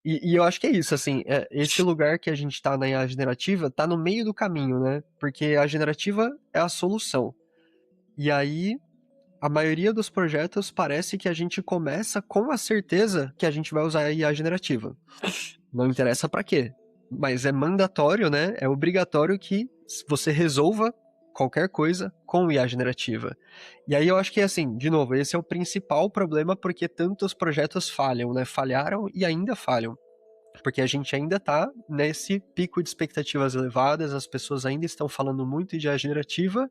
E eu acho que é isso, assim, esse lugar que a gente tá na IA generativa tá no meio do caminho, né? Porque a generativa é a solução. E aí, a maioria dos projetos parece que a gente começa com a certeza que a gente vai usar a IA generativa. Não interessa pra quê. Mas é mandatório, né? É obrigatório que você resolva qualquer coisa com IA generativa. E aí eu acho que, assim, de novo, esse é o principal problema porque tantos projetos falham, né? Falharam e ainda falham. Porque a gente ainda está nesse pico de expectativas elevadas, as pessoas ainda estão falando muito de IA generativa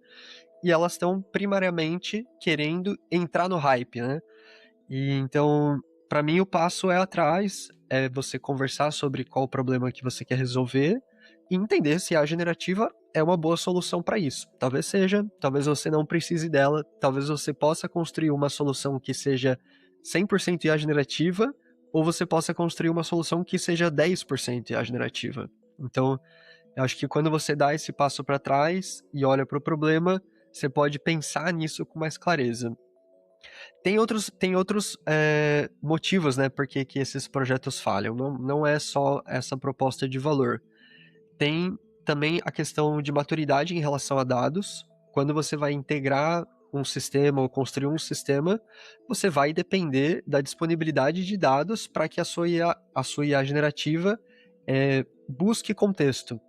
e elas estão primariamente querendo entrar no hype, né? E então, para mim, o passo é atrás, é você conversar sobre qual o problema que você quer resolver e entender se a generativa é uma boa solução para isso. Talvez seja, talvez você não precise dela, talvez você possa construir uma solução que seja 100% IA generativa, ou você possa construir uma solução que seja 10% IA generativa. Então, eu acho que quando você dá esse passo para trás e olha para o problema, você pode pensar nisso com mais clareza. Tem outros motivos, né, por que esses projetos falham. Não é só essa proposta de valor. Tem também a questão de maturidade em relação a dados. Quando você vai integrar um sistema ou construir um sistema, você vai depender da disponibilidade de dados para que a sua IA generativa busque contexto.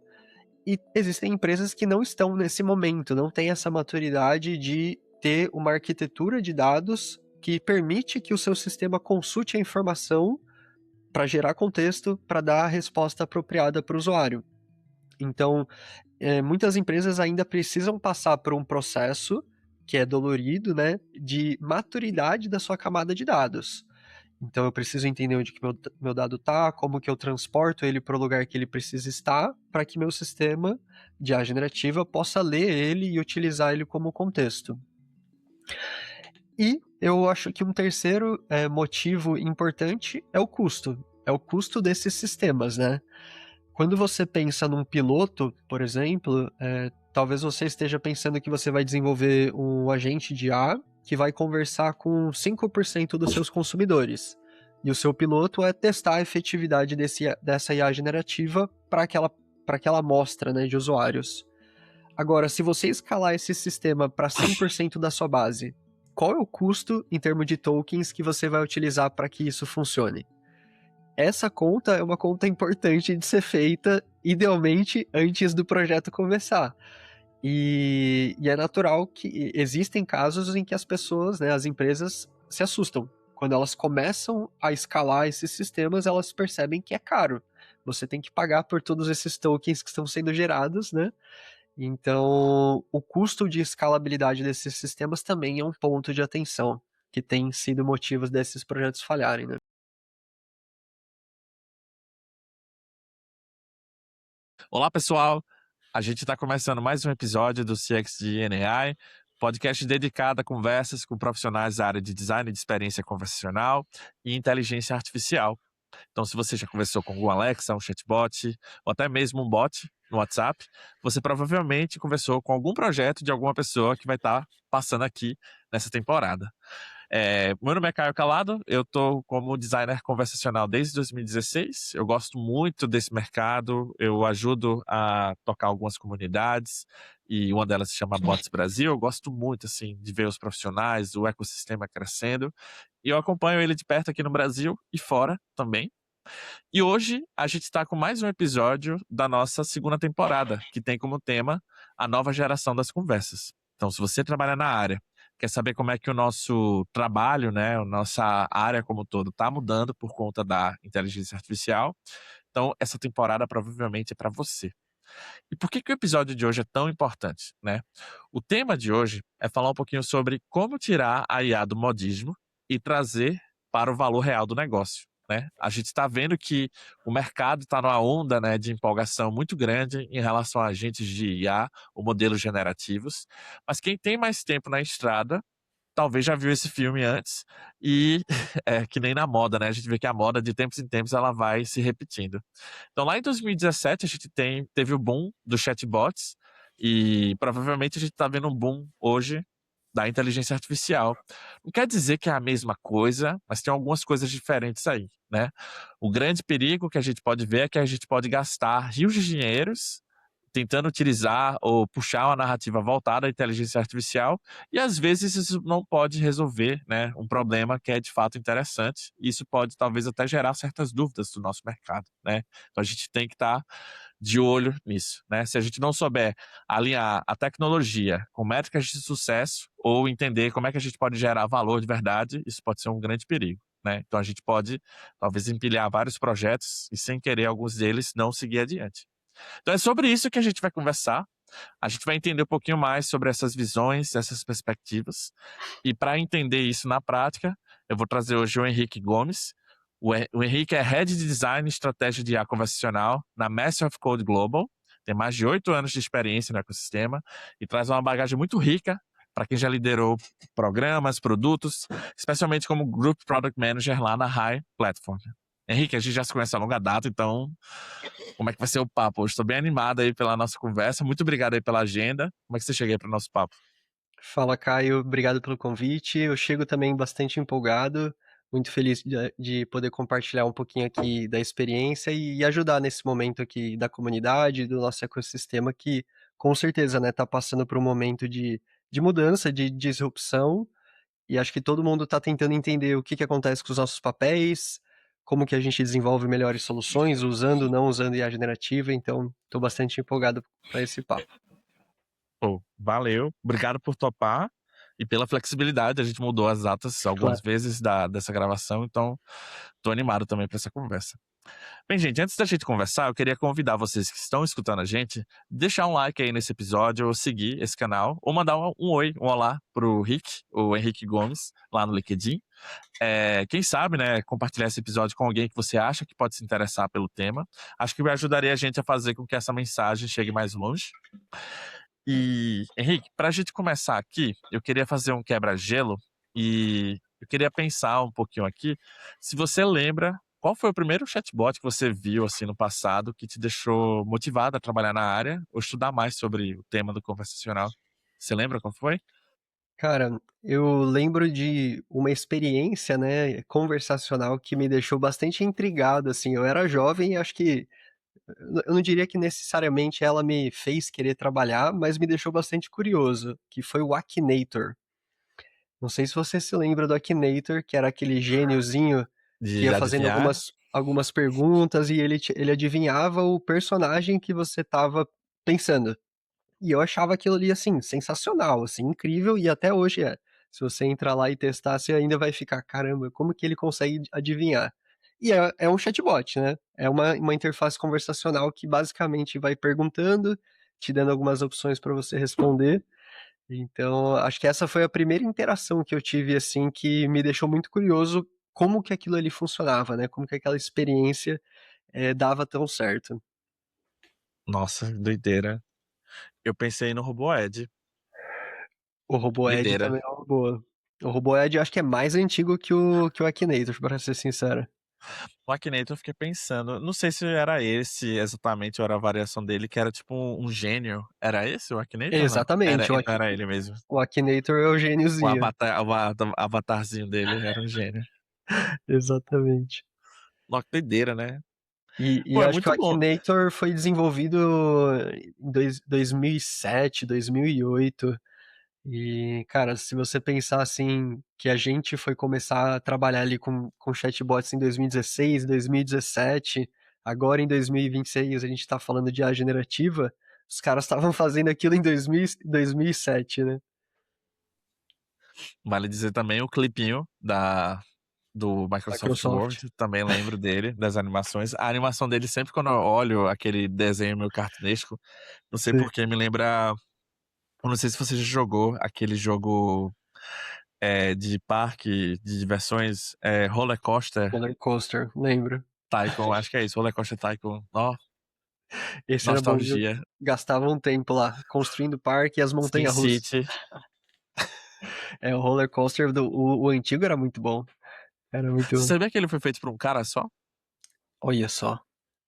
E existem empresas que não estão nesse momento, não têm essa maturidade de ter uma arquitetura de dados que permite que o seu sistema consulte a informação para gerar contexto, para dar a resposta apropriada para o usuário. Então, muitas empresas ainda precisam passar por um processo que é dolorido, né, de maturidade da sua camada de dados. Então eu preciso entender onde que meu dado está, como que eu transporto ele para o lugar que ele precisa estar, para que meu sistema de IA generativa possa ler ele e utilizar ele como contexto. E eu acho que um terceiro motivo importante é o custo. É o custo desses sistemas, né? Quando você pensa num piloto, por exemplo, talvez você esteja pensando que você vai desenvolver um agente de IA que vai conversar com 5% dos seus consumidores. E o seu piloto é testar a efetividade dessa IA generativa para aquela amostra, né, de usuários. Agora, se você escalar esse sistema para 100% da sua base, qual é o custo em termos de tokens que você vai utilizar para que isso funcione? Essa conta é uma conta importante de ser feita, idealmente, antes do projeto começar. E é natural que existem casos em que as pessoas, né, as empresas, se assustam. Quando elas começam a escalar esses sistemas, elas percebem que é caro. Você tem que pagar por todos esses tokens que estão sendo gerados, né? Então, o custo de escalabilidade desses sistemas também é um ponto de atenção, que tem sido motivos desses projetos falharem, né? Olá, pessoal! A gente está começando mais um episódio do CX de AI, podcast dedicado a conversas com profissionais da área de design de experiência conversacional e inteligência artificial. Então, se você já conversou com algum Alexa, um chatbot, ou até mesmo um bot no WhatsApp, você provavelmente conversou com algum projeto de alguma pessoa que vai estar passando aqui nessa temporada. Meu nome é Caio Calado, eu estou como designer conversacional desde 2016. Eu gosto muito desse mercado, eu ajudo a tocar algumas comunidades e uma delas se chama Bots Brasil. Eu gosto muito assim de ver os profissionais, o ecossistema crescendo e eu acompanho ele de perto aqui no Brasil e fora também. E hoje a gente está com mais um episódio da nossa segunda temporada, que tem como tema a nova geração das conversas. Então, se você trabalha na área, quer saber como é que o nosso trabalho, né, a nossa área como um todo está mudando por conta da inteligência artificial, então essa temporada provavelmente é para você. E por que o episódio de hoje é tão importante, né? O tema de hoje é falar um pouquinho sobre como tirar a IA do modismo e trazer para o valor real do negócio, né? A gente está vendo que o mercado está numa onda, né, de empolgação muito grande em relação a agentes de IA ou modelos generativos, mas quem tem mais tempo na estrada talvez já viu esse filme antes e é que nem na moda, né? A gente vê que a moda de tempos em tempos ela vai se repetindo. Então lá em 2017 a gente teve o boom dos chatbots e provavelmente a gente está vendo um boom hoje da inteligência artificial. Não quer dizer que é a mesma coisa, mas tem algumas coisas diferentes aí. né? O grande perigo que a gente pode ver é que a gente pode gastar rios de dinheiros tentando utilizar ou puxar uma narrativa voltada à inteligência artificial, e às vezes isso não pode resolver, né, um problema que é de fato interessante. Isso pode talvez até gerar certas dúvidas do nosso mercado, né? Então a gente tem que estar de olho nisso, né? Se a gente não souber alinhar a tecnologia com métricas de sucesso ou entender como é que a gente pode gerar valor de verdade, isso pode ser um grande perigo, né? Então a gente pode talvez empilhar vários projetos e sem querer alguns deles não seguir adiante. Então é sobre isso que a gente vai conversar. A gente vai entender um pouquinho mais sobre essas visões, essas perspectivas. E para entender isso na prática, eu vou trazer hoje o Henrique Gomes. O Henrique é Head de Design e Estratégia de IA Conversacional na Master of Code Global. Tem mais de 8 anos de experiência no ecossistema e traz uma bagagem muito rica para quem já liderou programas, produtos, especialmente como Group Product Manager lá na High Platform. Henrique, a gente já se conhece há longa data, então como é que vai ser o papo hoje? Estou bem animado aí pela nossa conversa. Muito obrigado aí pela agenda. Como é que você chega aí para o nosso papo? Fala, Caio, obrigado pelo convite. Eu chego também bastante empolgado, muito feliz de poder compartilhar um pouquinho aqui da experiência e ajudar nesse momento aqui da comunidade, do nosso ecossistema, que com certeza, né, tá passando por um momento de mudança, de disrupção, e acho que todo mundo está tentando entender o que que acontece com os nossos papéis, como que a gente desenvolve melhores soluções, usando ou não usando IA generativa, então estou bastante empolgado para esse papo. Pô, valeu. Obrigado por topar e pela flexibilidade. A gente mudou as datas algumas Claro. vezes dessa gravação, então estou animado também para essa conversa. Bem, gente, antes da gente conversar, eu queria convidar vocês que estão escutando a gente, deixar um like aí nesse episódio, ou seguir esse canal, ou mandar um oi, um olá pro Rick, o Henrique Gomes, lá no LinkedIn. Quem sabe, né, compartilhar esse episódio com alguém que você acha que pode se interessar pelo tema. Acho que ajudaria a gente a fazer com que essa mensagem chegue mais longe. E, Henrique, para a gente começar aqui, eu queria fazer um quebra-gelo e eu queria pensar um pouquinho aqui, se você lembra qual foi o primeiro chatbot que você viu assim no passado que te deixou motivado a trabalhar na área ou estudar mais sobre o tema do conversacional? Você lembra qual foi? Cara, eu lembro de uma experiência, né, conversacional que me deixou bastante intrigado, assim, eu era jovem e acho que eu não diria que necessariamente ela me fez querer trabalhar, mas me deixou bastante curioso, que foi o Akinator. Não sei se você se lembra do Akinator, que era aquele gêniozinho que De ia fazendo adivinhar? algumas perguntas e ele adivinhava o personagem que você estava pensando. E eu achava aquilo ali, assim, sensacional, assim, incrível, e até hoje é. Se você entrar lá e testar, você ainda vai ficar, caramba, como que ele consegue adivinhar? E é um chatbot, né? É uma interface conversacional que basicamente vai perguntando, te dando algumas opções para você responder. Então, acho que essa foi a primeira interação que eu tive, assim, que me deixou muito curioso como que aquilo ali funcionava, né? Como que aquela experiência dava tão certo. Nossa, doideira. Eu pensei no RoboEd. O RoboEd Doideira. também é uma boa. O RoboEd eu acho que é mais antigo que o Akinator, pra ser sincero. O Akinator eu fiquei pensando, não sei se era esse exatamente, ou era a variação dele, que era tipo um gênio. Era esse o Akinator ou não? Era, Exatamente, então era ele mesmo. o Akinator é o O gêniozinho. avatarzinho dele era um gênio. Exatamente. Nossa, que doideira, né? E Pô, eu é acho que o muito bom. Akinator foi desenvolvido em 2007, 2008. E, cara, se você pensar assim, que a gente foi começar a trabalhar ali com chatbots em 2016, 2017, agora em 2026 a gente tá falando de IA generativa, os caras estavam fazendo aquilo em 2007, né? Vale dizer também o clipinho do Microsoft Microsoft. Word, também lembro dele, das animações. A animação dele, sempre quando eu olho aquele desenho meio cartunesco, não sei Sim. por que me lembra. Eu não sei se você já jogou aquele jogo de parque de diversões, Roller Coaster Roller Coaster, lembro. Tycoon, acho que é isso, Roller Coaster Tycoon. Ó, Esse era bom, viu? nostalgia. Gastava um tempo lá, construindo o parque e as Sin montanhas russas. City. É, o roller coaster o antigo era muito bom. Era Você muito. sabia que ele foi feito por um cara só? Olha só.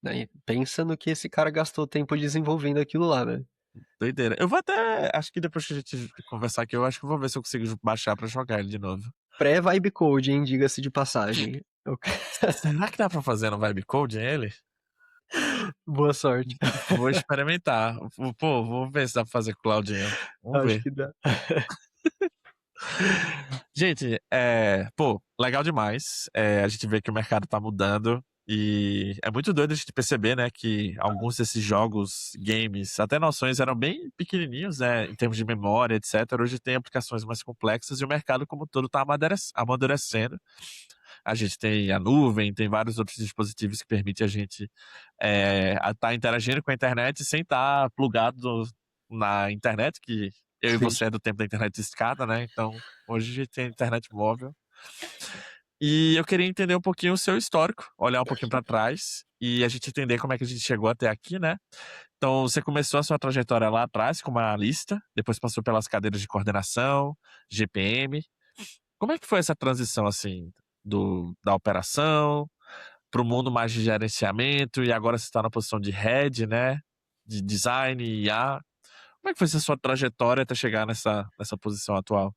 Né? Pensa no que esse cara gastou tempo desenvolvendo aquilo lá, né? Doideira. Eu vou até. Acho que depois que a gente conversar aqui, eu acho que eu vou ver se eu consigo baixar pra jogar ele de novo. Pré-vibe code, hein? Diga-se de passagem. Eu- Será que dá pra fazer no Vibe Coding ele? Boa sorte. Vou experimentar. Pô, vou ver se dá pra fazer com o Claudinho. Vamos Acho ver. que dá. Gente, pô, legal demais. A gente vê que o mercado tá mudando e é muito doido a gente perceber, né, que alguns desses jogos, games, até noções eram bem pequenininhos, né, em termos de memória, etc. Hoje tem aplicações mais complexas e o mercado como um todo tá amadurecendo. A gente tem a nuvem, tem vários outros dispositivos que permitem a gente estar interagindo com a internet sem estar plugado na internet, que eu e Sim. você é do tempo da internet de escada, né? Então, hoje a gente tem a internet móvel. E eu queria entender um pouquinho o seu histórico, olhar um pouquinho para trás e a gente entender como é que a gente chegou até aqui, né? Então, você começou a sua trajetória lá atrás como analista, depois passou pelas cadeiras de coordenação, GPM. Como é que foi essa transição, assim, da operação para o mundo mais de gerenciamento e agora você está na posição de head, né? De design e IA. Como é que foi essa sua trajetória até chegar nessa posição atual?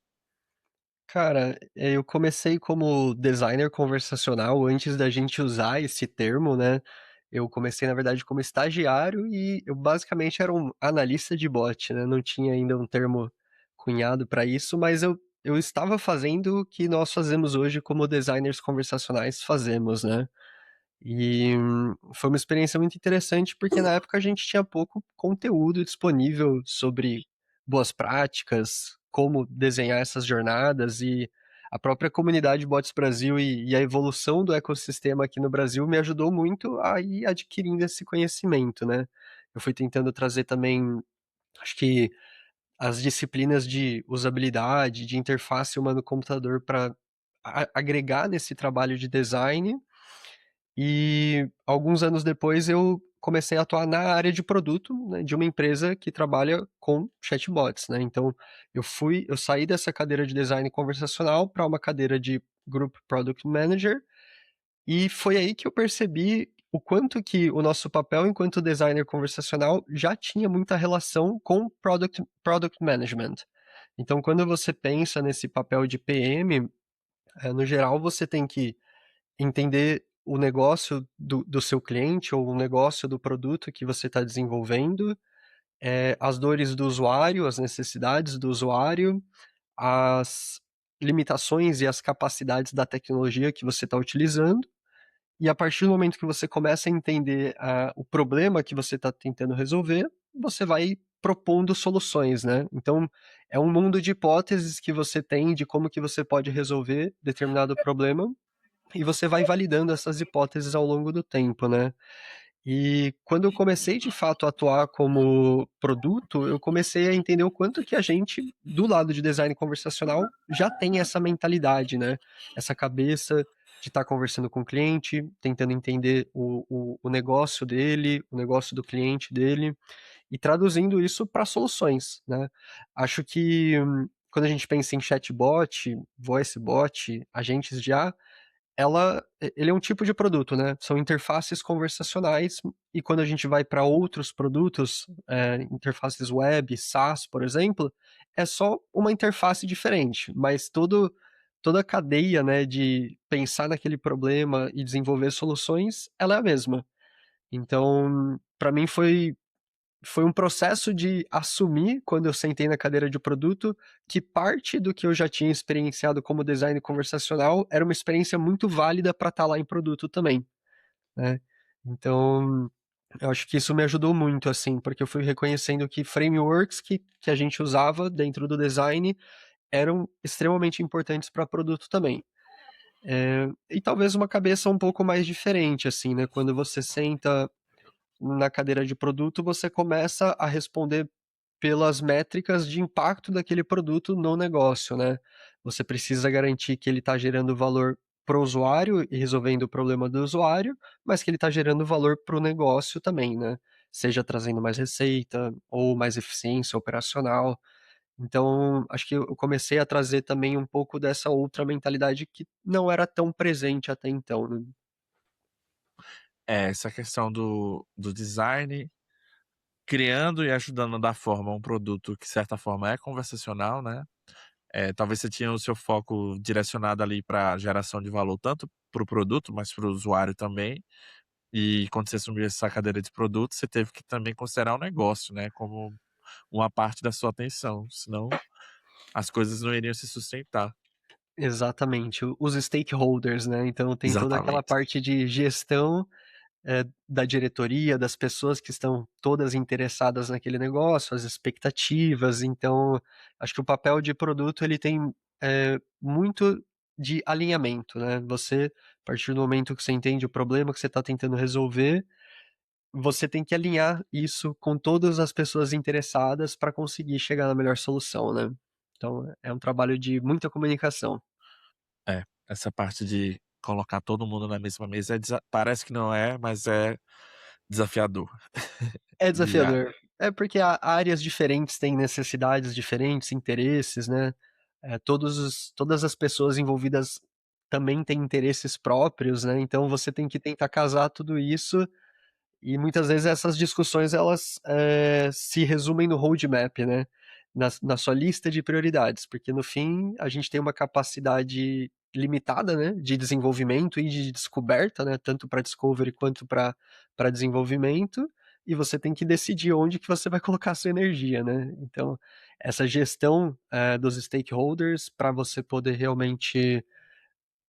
Cara, eu comecei como designer conversacional antes da gente usar esse termo, né? Eu comecei, na verdade, como estagiário e eu basicamente era um analista de bot, né? Não tinha ainda um termo cunhado para isso, mas eu estava fazendo o que nós fazemos hoje como designers conversacionais fazemos, né? E foi uma experiência muito interessante, porque na época a gente tinha pouco conteúdo disponível sobre boas práticas, como desenhar essas jornadas e a própria comunidade Bots Brasil e a evolução do ecossistema aqui no Brasil me ajudou muito a ir adquirindo esse conhecimento, né? Eu fui tentando trazer também, acho que as disciplinas de usabilidade, de interface humano-computador para agregar nesse trabalho de design e alguns anos depois eu comecei a atuar na área de produto, né, de uma empresa que trabalha com chatbots, né? Então eu saí dessa cadeira de design conversacional para uma cadeira de Group Product Manager e foi aí que eu percebi o quanto que o nosso papel enquanto designer conversacional já tinha muita relação com product management. Então quando você pensa nesse papel de PM, no geral você tem que entender o negócio do seu cliente ou o negócio do produto que você está desenvolvendo, as dores do usuário, as necessidades do usuário, as limitações e as capacidades da tecnologia que você está utilizando, e a partir do momento que você começa a entender o problema que você está tentando resolver, você vai propondo soluções, né? Então, é um mundo de hipóteses que você tem de como que você pode resolver determinado problema, e você vai validando essas hipóteses ao longo do tempo, né? E quando eu comecei de fato a atuar como produto, eu comecei a entender o quanto que a gente, do lado de design conversacional, já tem essa mentalidade, né? Essa cabeça de estar conversando com o cliente, tentando entender o negócio dele, o negócio do cliente dele, e traduzindo isso para soluções, né? Acho que quando a gente pensa em chatbot, voice bot, agentes de IA, ele é um tipo de produto, né? São interfaces conversacionais e quando a gente vai para outros produtos, interfaces web, SaaS, por exemplo, é só uma interface diferente, mas toda a cadeia, né, de pensar naquele problema e desenvolver soluções, ela é a mesma. Então, para mim foi um processo de assumir, quando eu sentei na cadeira de produto, que parte do que eu já tinha experienciado como design conversacional era uma experiência muito válida para estar lá em produto também, né? Então, eu acho que isso me ajudou muito, assim, porque eu fui reconhecendo que frameworks que a gente usava dentro do design eram extremamente importantes para produto também. E talvez uma cabeça um pouco mais diferente, assim, né? Quando você senta na cadeira de produto, você começa a responder pelas métricas de impacto daquele produto no negócio, né? Você precisa garantir que ele está gerando valor para o usuário e resolvendo o problema do usuário, mas que ele está gerando valor para o negócio também, né? Seja trazendo mais receita ou mais eficiência operacional. Então, acho que eu comecei a trazer também um pouco dessa outra mentalidade que não era tão presente até então, né? Essa questão do design, criando e ajudando a dar forma a um produto que, de certa forma, é conversacional, né? Talvez você tinha o seu foco direcionado ali para geração de valor, tanto para o produto, mas para o usuário também. E quando você assumiu essa cadeira de produto, você teve que também considerar o negócio, né, como uma parte da sua atenção, senão as coisas não iriam se sustentar. Exatamente, os stakeholders, né, então tem toda aquela Exatamente. parte de gestão, da diretoria, das pessoas que estão todas interessadas naquele negócio, as expectativas, então, acho que o papel de produto ele tem, muito de alinhamento, né, você, a partir do momento que você entende o problema que você está tentando resolver, você tem que alinhar isso com todas as pessoas interessadas para conseguir chegar na melhor solução, né. Então é um trabalho de muita comunicação. É, essa parte de colocar todo mundo na mesma mesa parece que não é, mas é desafiador. É E a desafiador. É porque há áreas diferentes têm necessidades diferentes, interesses, né, todas as pessoas envolvidas também têm interesses próprios, né, então você tem que tentar casar tudo isso. E muitas vezes essas discussões elas, se resumem no roadmap, né, na sua lista de prioridades, porque no fim a gente tem uma capacidade limitada, né, de desenvolvimento e de descoberta, né, tanto para discovery quanto para desenvolvimento, e você tem que decidir onde que você vai colocar a sua energia, né. Então, essa gestão, dos stakeholders para você poder realmente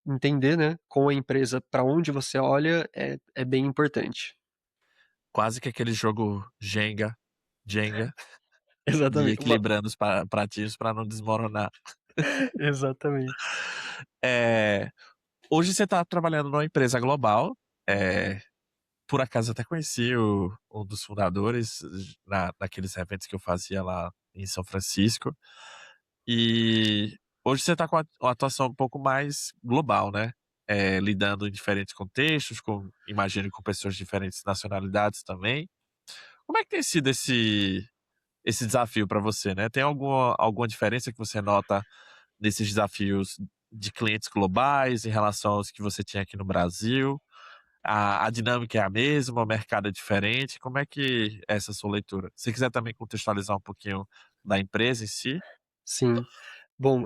entender, né, com a empresa para onde você olha é bem importante. quase que aquele jogo Jenga, de Exatamente, uma equilibrando os pratinhos para não desmoronar. exatamente. Eh, Hoje você está trabalhando numa empresa global, eh, por acaso até conheci um dos fundadores naqueles eventos que eu fazia lá em São Francisco, e hoje você está com uma atuação um pouco mais global, né, lidando em diferentes contextos, imagino com pessoas de diferentes nacionalidades também. Como é que tem sido esse desafio para você, né? Tem alguma diferença que você nota nesses desafios de clientes globais em relação aos que você tinha aqui no Brasil? A dinâmica é a mesma, o mercado é diferente? Como é que é essa sua leitura? Se quiser também contextualizar um pouquinho da empresa em si. Sim. Bom,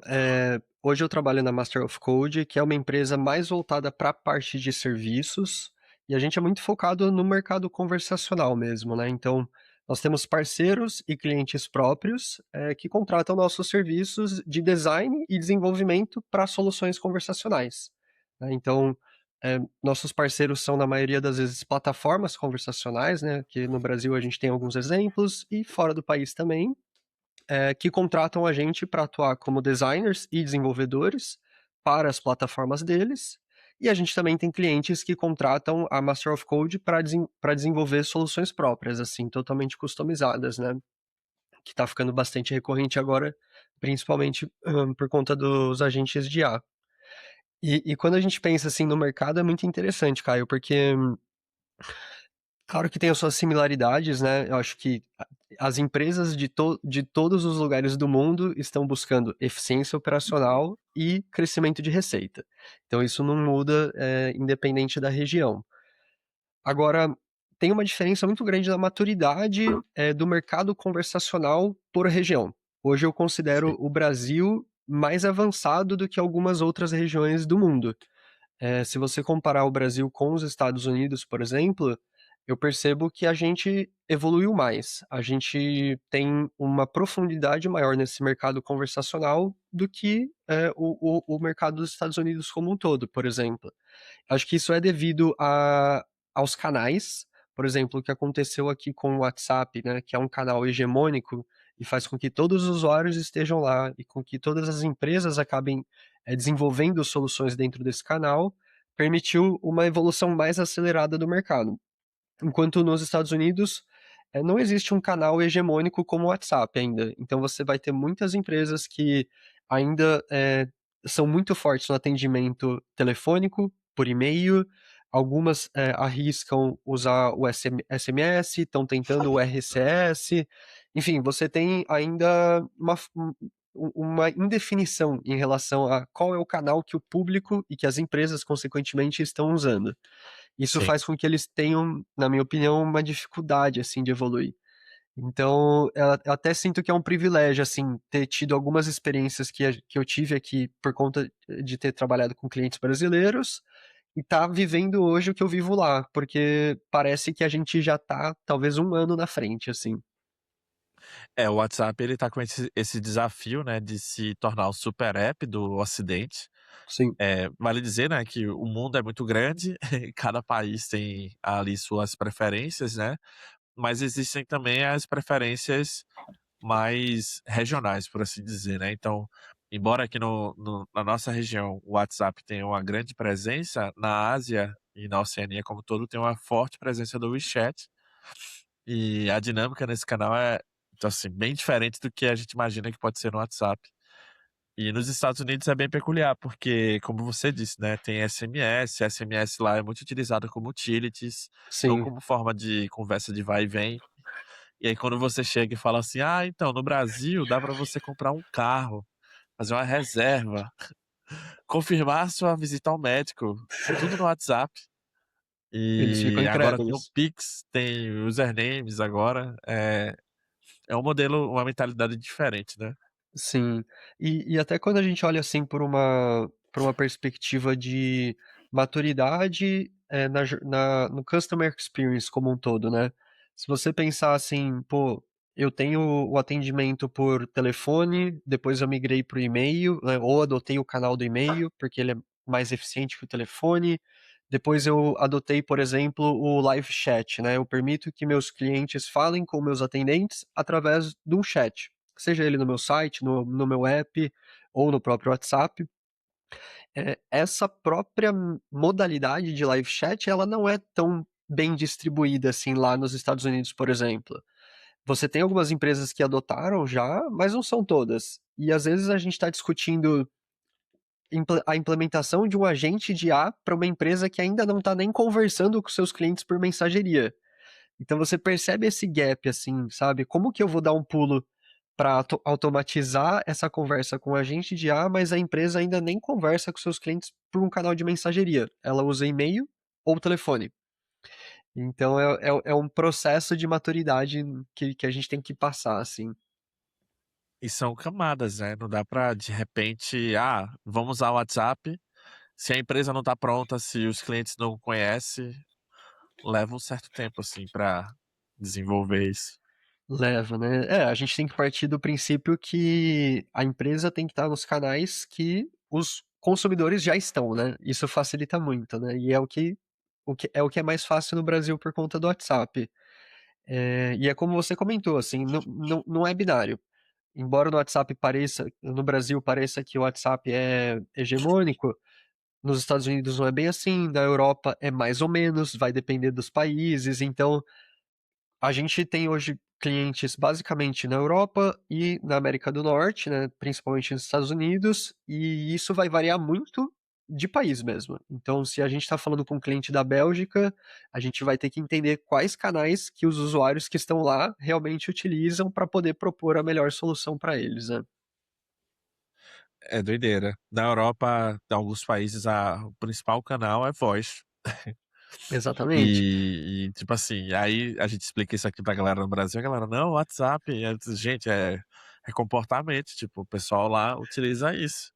hoje eu trabalho na Master of Code, que é uma empresa mais voltada para a parte de serviços, e a gente é muito focado no mercado conversacional mesmo, né, então, nós temos parceiros e clientes próprios, que contratam nossos serviços de design e desenvolvimento para soluções conversacionais, né, então, nossos parceiros são na maioria das vezes plataformas conversacionais, né, que no Brasil a gente tem alguns exemplos e fora do país também, que contratam a gente para atuar como designers e desenvolvedores para as plataformas deles. E a gente também tem clientes que contratam a Master of Code para desenvolver soluções próprias, assim, totalmente customizadas, né? Que está ficando bastante recorrente agora, principalmente por conta dos agentes de IA. E quando a gente pensa assim no mercado é muito interessante, Caio, porque claro que tem as suas similaridades, né, eu acho que as empresas de todos os lugares do mundo estão buscando eficiência operacional e crescimento de receita. Então isso não muda, independente da região. Agora, tem uma diferença muito grande na maturidade, do mercado conversacional por região. Hoje eu Sim, considero o Brasil mais avançado do que algumas outras regiões do mundo. Se você comparar o Brasil com os Estados Unidos, por exemplo, eu percebo que a gente evoluiu mais. A gente tem uma profundidade maior nesse mercado conversacional do que, o mercado dos Estados Unidos como um todo, por exemplo. Acho que isso é devido aos canais, por exemplo, o que aconteceu aqui com o WhatsApp, né, que é um canal hegemônico e faz com que todos os usuários estejam lá e com que todas as empresas acabem, desenvolvendo soluções dentro desse canal, permitiu uma evolução mais acelerada do mercado. Enquanto nos Estados Unidos, não existe um canal hegemônico como o WhatsApp ainda. Então você vai ter muitas empresas que ainda, são muito fortes no atendimento telefônico, por e-mail, algumas, arriscam usar o SMS, estão tentando o RCS, enfim, você tem ainda uma indefinição em relação a qual é o canal que o público e que as empresas, consequentemente, estão usando. Isso sim. faz com que eles tenham, na minha opinião, uma dificuldade, assim, de evoluir. Então, eu até sinto que é um privilégio, assim, ter tido algumas experiências que eu tive aqui por conta de ter trabalhado com clientes brasileiros, e tá vivendo hoje o que eu vivo lá, porque parece que a gente já tá talvez um ano na frente, assim. O WhatsApp ele tá com esse desafio, né, de se tornar o super app do Ocidente. Sim, Vale dizer, né, que o mundo é muito grande, e cada país tem ali suas preferências, né, mas existem também as preferências mais regionais, por assim dizer, né. Então, embora aqui na nossa região o WhatsApp tenha uma grande presença, na Ásia e na Oceania como um todo tem uma forte presença do WeChat, e a dinâmica nesse canal então, assim, bem diferente do que a gente imagina que pode ser no WhatsApp. E nos Estados Unidos é bem peculiar, porque, como você disse, né, tem SMS, SMS lá é muito utilizado como utilities, não sim. como forma de conversa de vai e vem. E aí quando você chega e fala assim: "Ah, então, no Brasil dá para você comprar um carro, fazer uma reserva, confirmar sua visita ao médico", tudo no WhatsApp. Eles ficam E agora tem o incrédulos. Pix, tem usernames agora, é um modelo, uma mentalidade diferente, né. Sim. E até quando a gente olha, assim, por uma perspectiva de maturidade, no customer experience como um todo, né. Se você pensar assim: "Pô, eu tenho o atendimento por telefone, depois eu migrei para o e-mail, né, ou adotei o canal do e-mail, porque ele é mais eficiente que o telefone. Depois eu adotei, por exemplo, o live chat, né, eu permito que meus clientes falem com meus atendentes através de um chat. Seja ele no meu site, no meu app ou no próprio WhatsApp. Essa própria modalidade de live chat, ela não é tão bem distribuída assim lá nos Estados Unidos, por exemplo. Você tem algumas empresas que adotaram já, mas não são todas. E às vezes a gente está discutindo a implementação de um agente de IA para uma empresa que ainda não está nem conversando com seus clientes por mensageria. Então você percebe esse gap, assim, sabe? Como que eu vou dar um pulo para automatizar essa conversa com o agente de IA, mas a empresa ainda nem conversa com seus clientes por um canal de mensageria. Ela usa e-mail ou telefone. Então é um processo de maturidade que a gente tem que passar, assim. E são camadas, né, não dá pra de repente: "Ah, vamos usar o WhatsApp", se a empresa não tá pronta, se os clientes não conhecem, leva um certo tempo, assim, pra desenvolver isso. Leva, né? A gente tem que partir do princípio que a empresa tem que estar nos canais que os consumidores já estão, né? Isso facilita muito, né? E é o que é mais fácil no Brasil por conta do WhatsApp. E é como você comentou, assim, não é binário. Embora no Brasil pareça que o WhatsApp é hegemônico, nos Estados Unidos não é bem assim, na Europa é mais ou menos, vai depender dos países. Então, a gente tem hoje clientes basicamente na Europa e na América do Norte, né, principalmente nos Estados Unidos, e isso vai variar muito de país mesmo. Então, se a gente está falando com um cliente da Bélgica, a gente vai ter que entender quais canais que os usuários que estão lá realmente utilizam para poder propor a melhor solução para eles, né? É doideira. Na Europa, em alguns países, o principal canal é voz. Exatamente. E, tipo assim, aí a gente explica isso aqui pra galera no Brasil, a galera: "Não, WhatsApp", gente, é comportamento, tipo, o pessoal lá utiliza isso.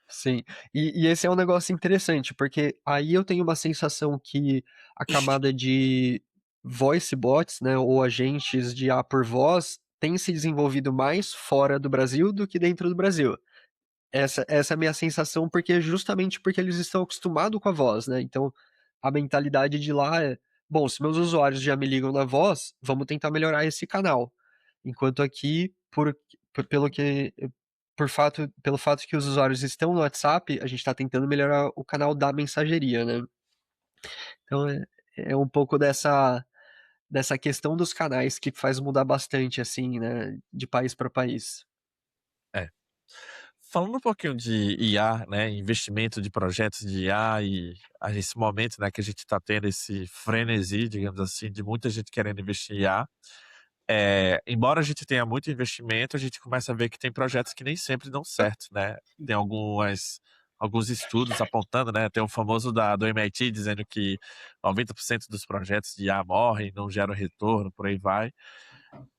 Sim. E esse é um negócio interessante, porque aí eu tenho uma sensação que a camada de voice bots, né, ou agentes de IA por voz, tem se desenvolvido mais fora do Brasil do que dentro do Brasil. Essa é a minha sensação, porque justamente porque eles estão acostumados com a voz, né? Então, a mentalidade de lá é: bom, se meus usuários já me ligam na voz, vamos tentar melhorar esse canal. Enquanto aqui, por- pelo que, pelo fato que os usuários estão no WhatsApp, a gente está tentando melhorar o canal da mensageria, né? Então, é um pouco dessa questão dos canais que faz mudar bastante, assim, né, de país para país. É. Falando um pouquinho de IA, né, investimento de projetos de IA e a esse momento, né, que a gente está tendo esse frenesi, digamos assim, de muita gente querendo investir em IA, embora a gente tenha muito investimento, a gente começa a ver que tem projetos que nem sempre dão certo, né. Tem alguns estudos apontando, né, tem o famoso do MIT dizendo que 90% dos projetos de IA morrem, não geram retorno, por aí vai.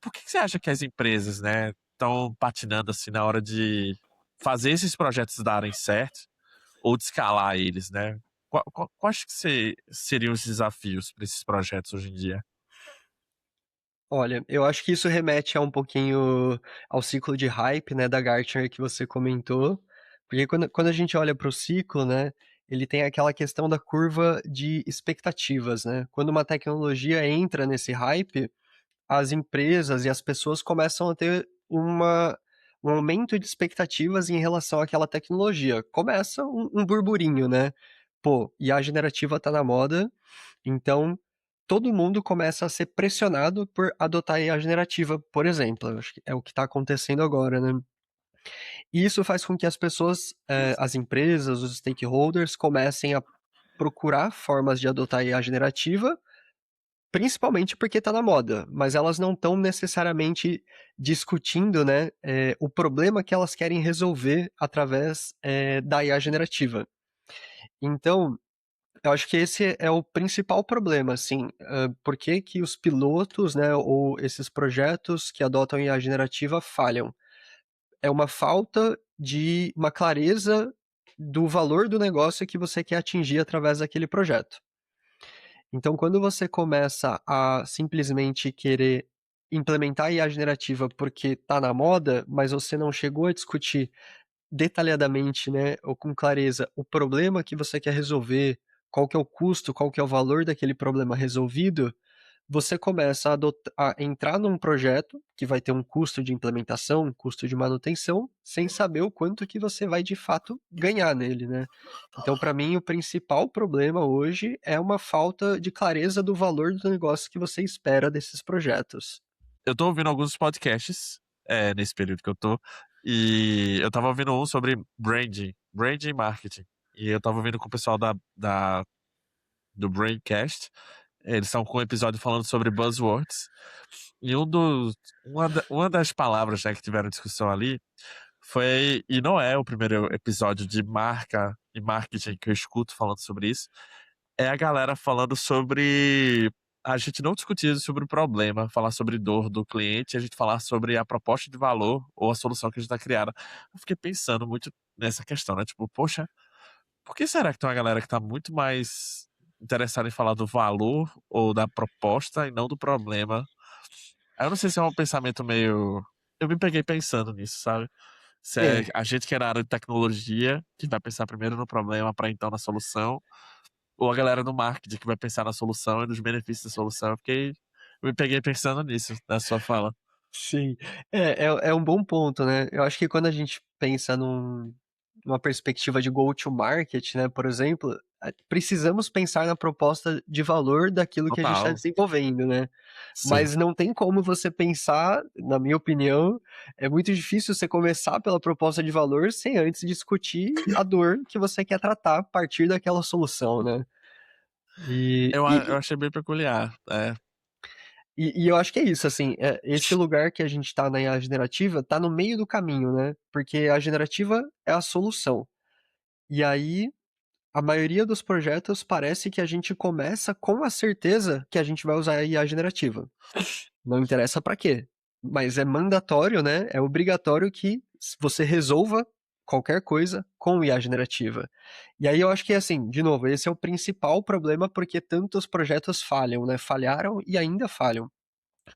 Por que você acha que as empresas, né, estão patinando, assim, na hora de fazer esses projetos darem certo ou de escalar eles, né? Quais que seriam os desafios para esses projetos hoje em dia? Olha, eu acho que isso remete a um pouquinho ao ciclo de hype, né, da Gartner que você comentou, porque quando a gente olha para o ciclo, né, ele tem aquela questão da curva de expectativas, né. Quando uma tecnologia entra nesse hype, as empresas e as pessoas começam a ter um aumento de expectativas em relação àquela tecnologia. Começa um burburinho, né. Pô, IA generativa tá na moda, então todo mundo começa a ser pressionado por adotar a IA generativa, por exemplo. Eu acho que é o que está acontecendo agora, né. E isso faz com que as pessoas, as empresas, os stakeholders comecem a procurar formas de adotar a IA generativa, principalmente porque está na moda, mas elas não estão necessariamente discutindo, né, o problema que elas querem resolver através, da IA generativa. Então, eu acho que esse é o principal problema, assim, por que que os pilotos, né, ou esses projetos que adotam IA generativa falham? É uma falta de uma clareza do valor do negócio que você quer atingir através daquele projeto. Então, quando você começa a simplesmente querer implementar IA generativa porque tá na moda, mas você não chegou a discutir detalhadamente, né, ou com clareza, o problema que você quer resolver, qual que é o custo, qual que é o valor daquele problema resolvido, você começa a entrar num projeto que vai ter um custo de implementação, um custo de manutenção, sem saber o quanto que você vai de fato ganhar nele, né. Então para mim o principal problema hoje é uma falta de clareza do valor do negócio que você espera desses projetos. Eu tô ouvindo alguns podcasts, nesse período que eu tô, e eu estava ouvindo um sobre branding e marketing. E eu estava ouvindo com o pessoal do Braincast. Eles estão com um episódio falando sobre buzzwords. E uma das palavras, né, que tiveram discussão ali foi, e não é o primeiro episódio de marca e marketing que eu escuto falando sobre isso, é a galera falando sobre a gente não discutir sobre o problema, falar sobre dor do cliente, a gente falar sobre a proposta de valor ou a solução que a gente está criando. Eu fiquei pensando muito nessa questão, né? Tipo, poxa, por que será que tem uma galera que tá muito mais interessada em falar do valor ou da proposta e não do problema? Aí eu não sei se é um pensamento meio. Eu me peguei pensando nisso, sabe? Se é É, a gente que é na área de tecnologia, que vai pensar primeiro no problema para então na solução, ou a galera do marketing que vai pensar na solução e nos benefícios da solução. Eu me peguei pensando nisso, na sua fala. sim. É um bom ponto, né. Eu acho que quando a gente pensa numa perspectiva de go to market, né, por exemplo, precisamos pensar na proposta de valor daquilo que a gente está Total. desenvolvendo, né. Sim. Mas não tem como você pensar, na minha opinião, é muito difícil você começar pela proposta de valor sem antes discutir a dor que você quer tratar a partir daquela solução, né. E Eu e achei bem peculiar. É. e eu acho que é isso, assim, esse lugar que a gente tá na IA generativa, tá no meio do caminho, né, porque a generativa é a solução. E aí, a maioria dos projetos parece que a gente começa com a certeza que a gente vai usar a IA generativa. Não interessa pra quê, mas é mandatório, né, é obrigatório que você resolva qualquer coisa com IA generativa. E aí eu acho que, assim, de novo, esse é o principal problema porque tantos projetos falham, né, falharam e ainda falham.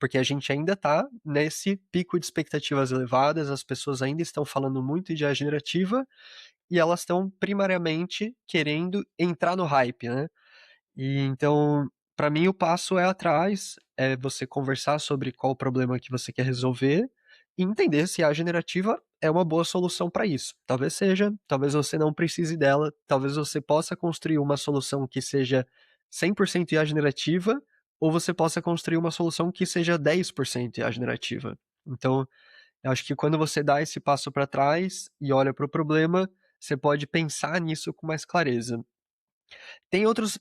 Porque a gente ainda está nesse pico de expectativas elevadas, as pessoas ainda estão falando muito de IA generativa e elas estão primariamente querendo entrar no hype, né. E então, para mim o passo é atrás, é você conversar sobre qual o problema que você quer resolver e entender se a IA generativa é uma boa solução para isso. Talvez seja, talvez você não precise dela, talvez você possa construir uma solução que seja 100% IA generativa, ou você possa construir uma solução que seja 10% IA generativa. Então, eu acho que quando você dá esse passo para trás e olha para o problema, você pode pensar nisso com mais clareza. Tem outros,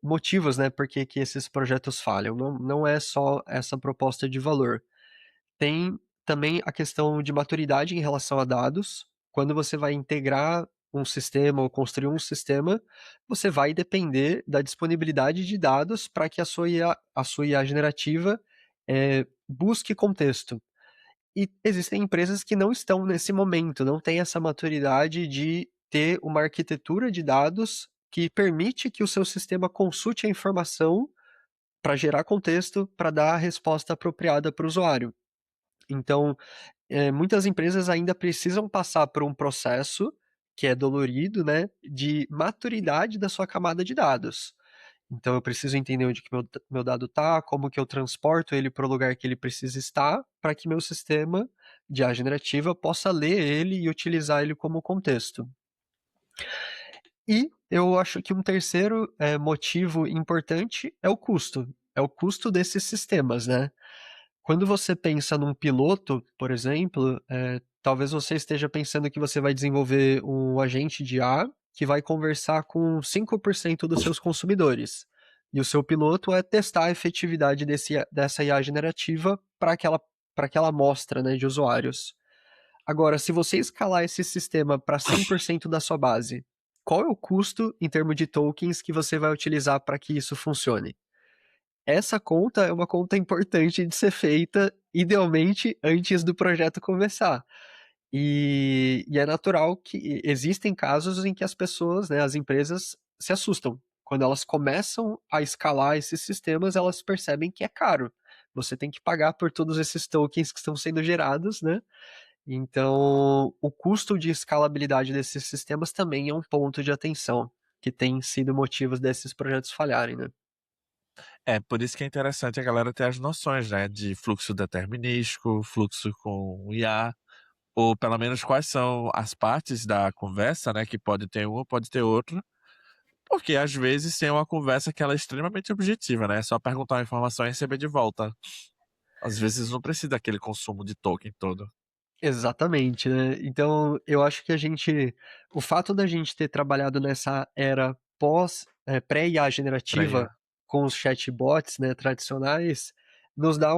motivos, né, por que que esses projetos falham, não é só essa proposta de valor. Tem também a questão de maturidade em relação a dados. Quando você vai integrar um sistema ou construir um sistema, você vai depender da disponibilidade de dados para que a sua IA generativa, busque contexto. E existem empresas que não estão nesse momento, não têm essa maturidade de ter uma arquitetura de dados que permite que o seu sistema consulte a informação para gerar contexto, para dar a resposta apropriada para o usuário. Então, muitas empresas ainda precisam passar por um processo que é dolorido, né, de maturidade da sua camada de dados. Então eu preciso entender onde que meu dado está, como que eu transporto ele para o lugar que ele precisa estar, para que meu sistema de IA generativa possa ler ele e utilizar ele como contexto. E eu acho que um terceiro motivo importante é o custo. É o custo desses sistemas, né? Quando você pensa num piloto, por exemplo, talvez você esteja pensando que você vai desenvolver um agente de IA que vai conversar com 5% dos seus consumidores. E o seu piloto é testar a efetividade dessa IA generativa para aquela amostra, né, de usuários. Agora, se você escalar esse sistema para 100% da sua base, qual é o custo em termos de tokens que você vai utilizar para que isso funcione? Essa conta é uma conta importante de ser feita, idealmente, antes do projeto começar. E é natural que existem casos em que as pessoas, né, as empresas, se assustam. Quando elas começam a escalar esses sistemas, elas percebem que é caro. Você tem que pagar por todos esses tokens que estão sendo gerados, né? Então, o custo de escalabilidade desses sistemas também é um ponto de atenção, que tem sido motivos desses projetos falharem, né? É, por isso que é interessante a galera ter as noções, né, de fluxo determinístico, fluxo com IA, ou pelo menos quais são as partes da conversa, né, que pode ter uma, pode ter outra, porque às vezes tem uma conversa que ela é extremamente objetiva, né, é só perguntar uma informação e receber de volta. Às vezes não precisa daquele consumo de token todo. Exatamente, né. Então, eu acho que o fato da gente ter trabalhado nessa era pré-IA Pra generativa, IA. com os chatbots, né, tradicionais, nos dá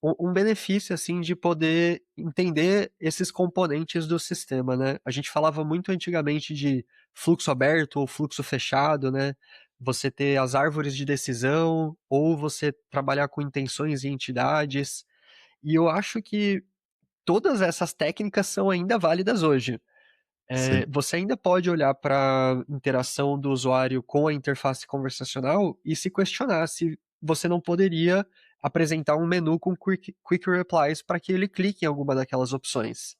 um benefício, assim, de poder entender esses componentes do sistema, né. A gente falava muito antigamente de fluxo aberto ou fluxo fechado, né, você ter as árvores de decisão, ou você trabalhar com intenções e entidades, e eu acho que todas essas técnicas são ainda válidas hoje. Sim, Você ainda pode olhar para a interação do usuário com a interface conversacional e se questionar se você não poderia apresentar um menu com quick replies para que ele clique em alguma daquelas opções.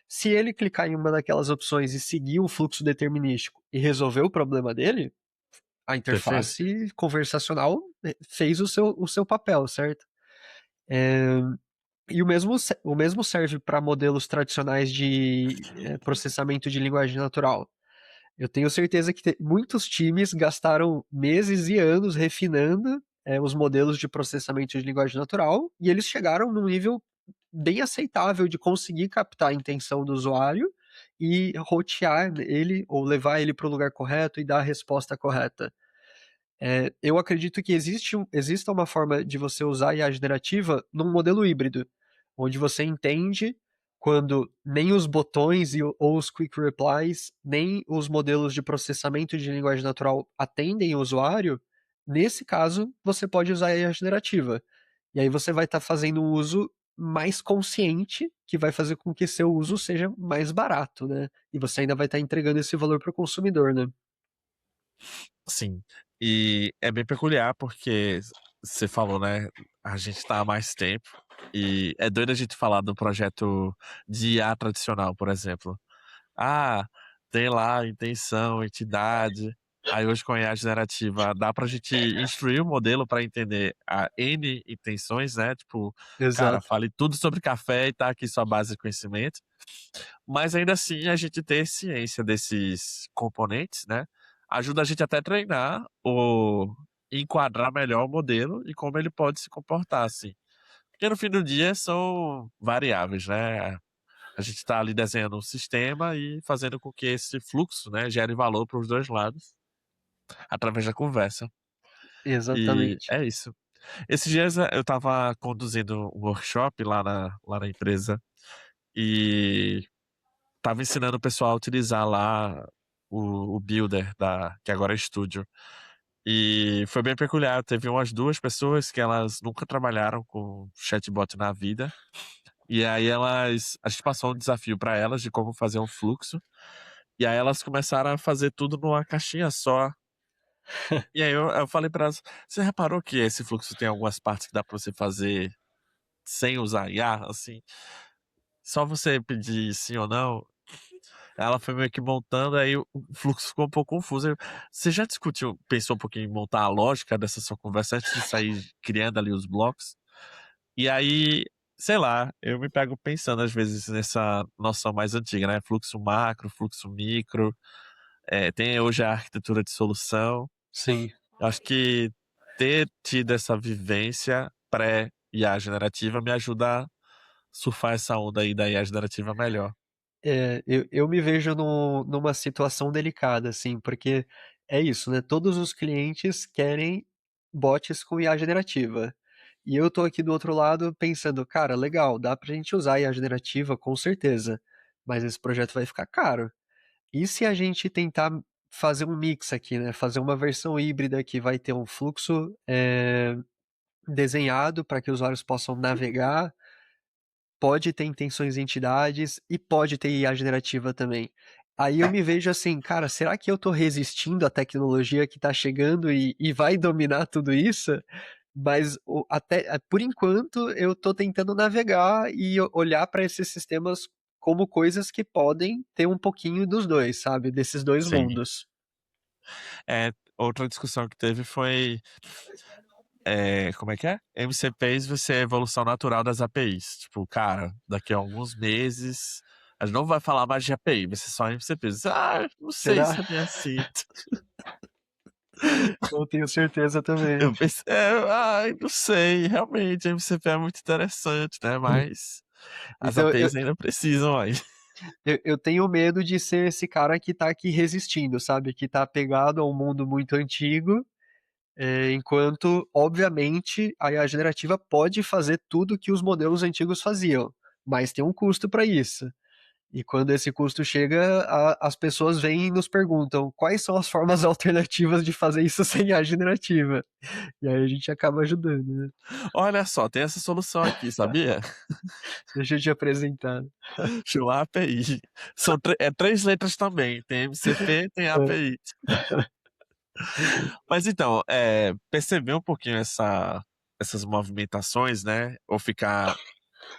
Se ele clicar em uma daquelas opções e seguir um fluxo determinístico e resolver o problema dele, a perfeito. interface conversacional fez o seu papel, certo? Eh, e o mesmo serve para modelos tradicionais de processamento de linguagem natural. Eu tenho certeza que muitos times gastaram meses e anos refinando os modelos de processamento de linguagem natural e eles chegaram num nível bem aceitável de conseguir captar a intenção do usuário e rotear ele ou levar ele para o lugar correto e dar a resposta correta. Eu acredito que exista uma forma de você usar a IA generativa num modelo híbrido, onde você entende quando nem os botões ou os quick replies, nem os modelos de processamento de linguagem natural atendem o usuário. Nesse caso, você pode usar a IA generativa. E aí você vai estar fazendo um uso mais consciente, que vai fazer com que seu uso seja mais barato, né? E você ainda vai estar entregando esse valor para o consumidor, né? Sim. E é bem peculiar porque você falou, né, a gente tá há mais tempo e é doido a gente falar do projeto de IA tradicional, por exemplo. Ah, tem lá intenção, entidade. Aí hoje com a IA generativa dá pra gente instruir o modelo para entender a N intenções, né? Tipo, cara, Exato. fale tudo sobre café e tá aqui sua base de conhecimento. Mas ainda assim, a gente ter ciência desses componentes, né? Ajuda a gente até a treinar ou enquadrar melhor o modelo e como ele pode se comportar, assim. Porque no fim do dia são variáveis, né? A gente está ali desenhando um sistema e fazendo com que esse fluxo, né, gere valor para os dois lados através da conversa. E Exatamente. é isso. Esses dias eu estava conduzindo um workshop lá na empresa e estava ensinando o pessoal a utilizar lá o Builder que agora é Studio. E foi bem peculiar. Teve umas duas pessoas que elas nunca trabalharam com chatbot na vida. E aí a gente passou um desafio para elas de como fazer um fluxo. E aí elas começaram a fazer tudo numa caixinha só. E aí eu falei pra elas: "Você reparou que esse fluxo tem algumas partes que dá pra você fazer sem usar IA, assim, só você pedir sim ou não?" Ela foi meio que montando, aí o fluxo ficou um pouco confuso. Você já discutiu, pensou um pouquinho em montar a lógica dessa sua conversa antes de sair criando ali os blocos? E aí, sei lá, eu me pego pensando às vezes nessa noção mais antiga, né, fluxo macro, fluxo micro, tem hoje a arquitetura de solução. Sim. Eu acho que ter tido essa vivência pré-IA generativa me ajuda a surfar essa onda aí da IA generativa melhor. Eu me vejo numa situação delicada, assim, porque é isso, né, todos os clientes querem bots com IA generativa. E eu tô aqui do outro lado pensando: "Cara, legal, dá pra gente usar IA generativa, com certeza, mas esse projeto vai ficar caro. E se a gente tentar fazer um mix aqui, né, fazer uma versão híbrida que vai ter um fluxo, desenhado para que usuários possam navegar, pode ter intenções de entidades e pode ter IA generativa também. Aí eu me vejo assim, cara, será que eu tô resistindo à tecnologia que tá chegando e vai dominar tudo isso? Mas por enquanto eu tô tentando navegar e olhar para esses sistemas como coisas que podem ter um pouquinho dos dois, sabe? Desses dois Sim. mundos. Outra discussão que teve foi, como é que é? MCPs vai ser a evolução natural das APIs. Tipo, cara, daqui a alguns meses a gente não vai falar mais de API, vai ser só MCPs. Ah, não sei Será? se é bem assim. Não tenho certeza também. Eu pensei, ai, não sei, realmente, MCP é muito interessante, né, mas as Então APIs ainda precisam aí. eu tenho medo de ser esse cara que tá aqui resistindo, sabe, que tá apegado a um mundo muito antigo, enquanto, obviamente, a IA generativa pode fazer tudo que os modelos antigos faziam, mas tem um custo para isso. E quando esse custo chega, as pessoas vêm e nos perguntam quais são as formas alternativas de fazer isso sem IA generativa. E aí a gente acaba ajudando, né? Olha só, tem essa solução aqui, sabia? Deixa eu te apresentar. Chama API. São 3 letras também, tem MCP, tem É. API. Mas então, perceber um pouquinho essas movimentações, né, ou ficar,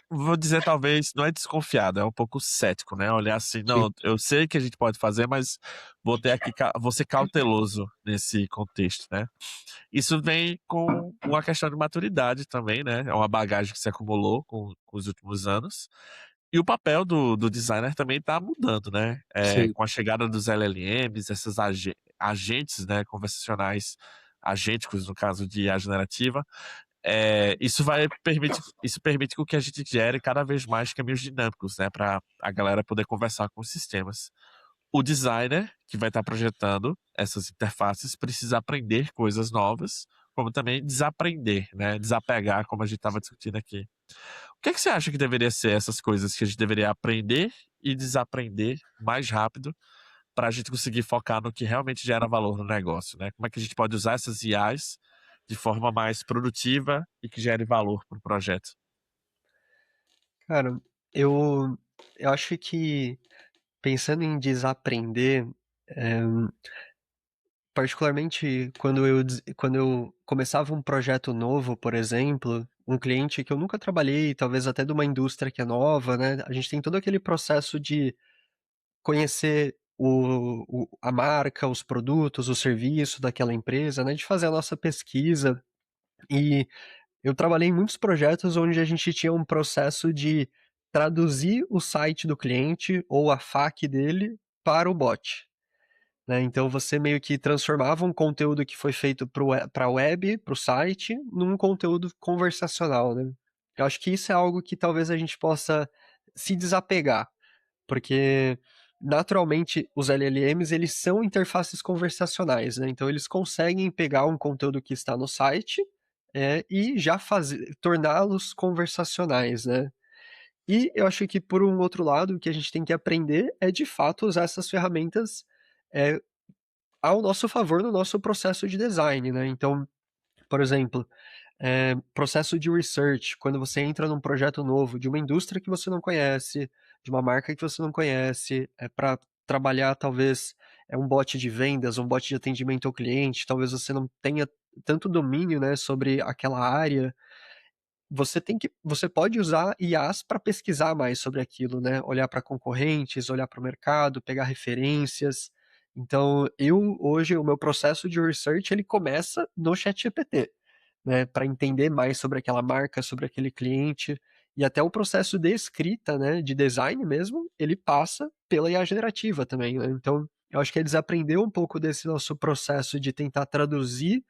vou dizer, talvez, não é desconfiado, é um pouco cético, né, olhar assim: Sim, "Não, eu sei que a gente pode fazer, mas vou ser cauteloso nesse contexto", né. Isso vem com uma questão de maturidade também, né, é uma bagagem que se acumulou com os últimos anos. E o papel do designer também está mudando, né, sim. com a chegada dos LLMs, esses agentes, né, conversacionais, agêticos, no caso de IA generativa, isso permite com que a gente gere cada vez mais caminhos dinâmicos, né, para a galera poder conversar com os sistemas. O designer, que vai estar projetando essas interfaces, precisa aprender coisas novas, como também desaprender, né, desapegar, como a gente estava discutindo aqui. O que é que você acha que deveria ser essas coisas que a gente deveria aprender e desaprender mais rápido para a gente conseguir focar no que realmente gera valor no negócio, né? Como é que a gente pode usar essas IAs de forma mais produtiva e que gere valor para o projeto? Cara, eu eu acho que pensando em desaprender, eh, particularmente quando eu começava um projeto novo, por exemplo, um cliente que eu nunca trabalhei, talvez até de uma indústria que é nova, né, a gente tem todo aquele processo de conhecer a marca, os produtos, o serviço daquela empresa, né, de fazer a nossa pesquisa. E eu trabalhei em muitos projetos onde a gente tinha um processo de traduzir o site do cliente ou a FAQ dele para o bot, né. Então você meio que transformava um conteúdo que foi feito para a web, para o site, num conteúdo conversacional, né. Eu acho que isso é algo que talvez a gente possa se desapegar, porque naturalmente os LLMs eles são interfaces conversacionais, né, então eles conseguem pegar um conteúdo que está no site, e já fazer torná-los conversacionais, né. E eu acho que por um outro lado, o que a gente tem que aprender é de fato usar essas ferramentas, eh, ao nosso favor no nosso processo de design, né. Então, por exemplo, processo de research, quando você entra num projeto novo, de uma indústria que você não conhece, de uma marca que você não conhece, para trabalhar talvez um bot de vendas, um bot de atendimento ao cliente, talvez você não tenha tanto domínio, né, sobre aquela área, você pode usar IAs para pesquisar mais sobre aquilo, né, olhar para concorrentes, olhar para o mercado, pegar referências. Então eu hoje o meu processo de research ele começa no ChatGPT, né, para entender mais sobre aquela marca, sobre aquele cliente, e até o processo de escrita, né, de design mesmo, ele passa pela IA generativa também, né. Então, eu acho que eles aprenderam um pouco desse nosso processo de tentar traduzir,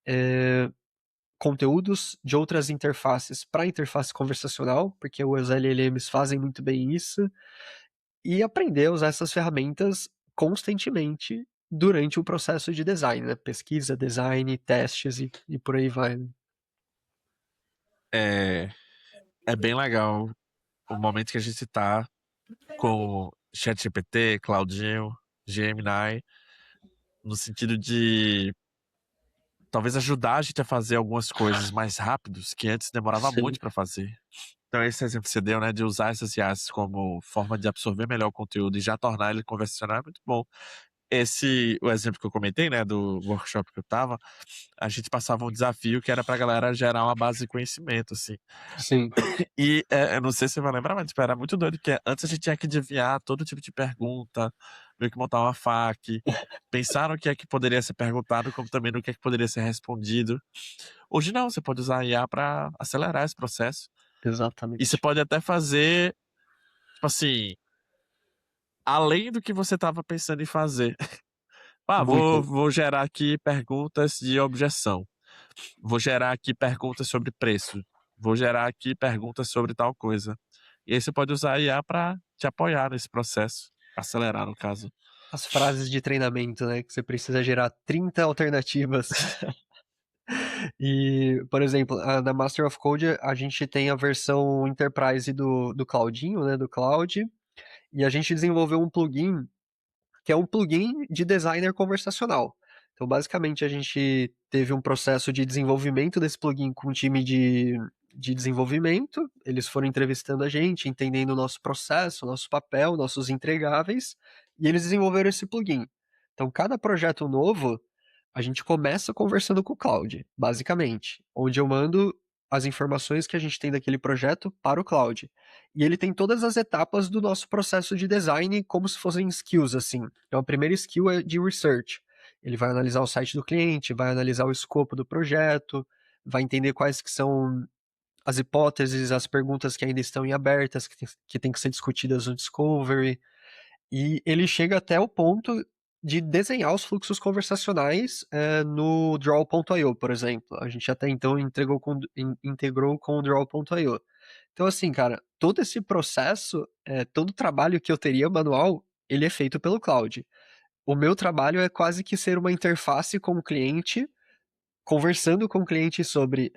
eh, conteúdos de outras interfaces para interface conversacional, porque os LLMs fazem muito bem isso, e aprender a usar essas ferramentas constantemente durante o processo de design, né, pesquisa, design, testes e por aí vai, né. É, é bem legal o momento que a gente tá com ChatGPT, Claudinho, Gemini, no sentido de talvez ajudar a gente a fazer algumas coisas mais rápidos que antes demorava Sim, muito para fazer. Então esse exemplo que você deu, né, de usar essas IAs como forma de absorver melhor o conteúdo e já tornar ele conversacional é muito bom. O exemplo que eu comentei, né, do workshop que eu estava, a gente passava um desafio que era pra galera gerar uma base de conhecimento, assim. sim. E, eu não sei se você vai lembrar, mas, tipo, era muito doido, porque antes a gente tinha que adivinhar todo tipo de pergunta, meio que montar uma FAQ, pensar no que é que poderia ser perguntado, como também no que é que poderia ser respondido. Hoje não, você pode usar a IA pra acelerar esse processo. E você Exatamente. pode até fazer, tipo assim, além do que você estava pensando em fazer. Ah, vou Muito. vou gerar aqui perguntas de objeção, vou gerar aqui perguntas sobre preço, vou gerar aqui perguntas sobre tal coisa. E aí você pode usar a IA para te apoiar nesse processo, acelerar no caso. As frases de treinamento, né, que você precisa gerar 30 alternativas. E, por exemplo, na Master of Code a gente tem a versão Enterprise do Claudinho, né, do Claude, e a gente desenvolveu um plugin que é um plugin de designer conversacional. Então, basicamente, a gente teve um processo de desenvolvimento desse plugin com um time de desenvolvimento. Eles foram entrevistando a gente, entendendo o nosso processo, o nosso papel, nossos entregáveis, e eles desenvolveram esse plugin. Então, cada projeto novo, a gente começa conversando com o Cloud, basicamente, onde eu mando as informações que a gente tem daquele projeto para o Cloud. E ele tem todas as etapas do nosso processo de design como se fossem skills, assim. Então, a primeira skill é de research. Ele vai analisar o site do cliente, vai analisar o escopo do projeto, vai entender quais que são as hipóteses, as perguntas que ainda estão em abertas, que tem que ser discutidas no discovery. E ele chega até o ponto de desenhar os fluxos conversacionais no Draw.io, por exemplo. A gente até então integrou com o Draw.io. Então, assim, cara, todo esse processo, todo o trabalho que eu teria manual, ele é feito pelo cloud. O meu trabalho é quase que ser uma interface com o cliente, conversando com o cliente sobre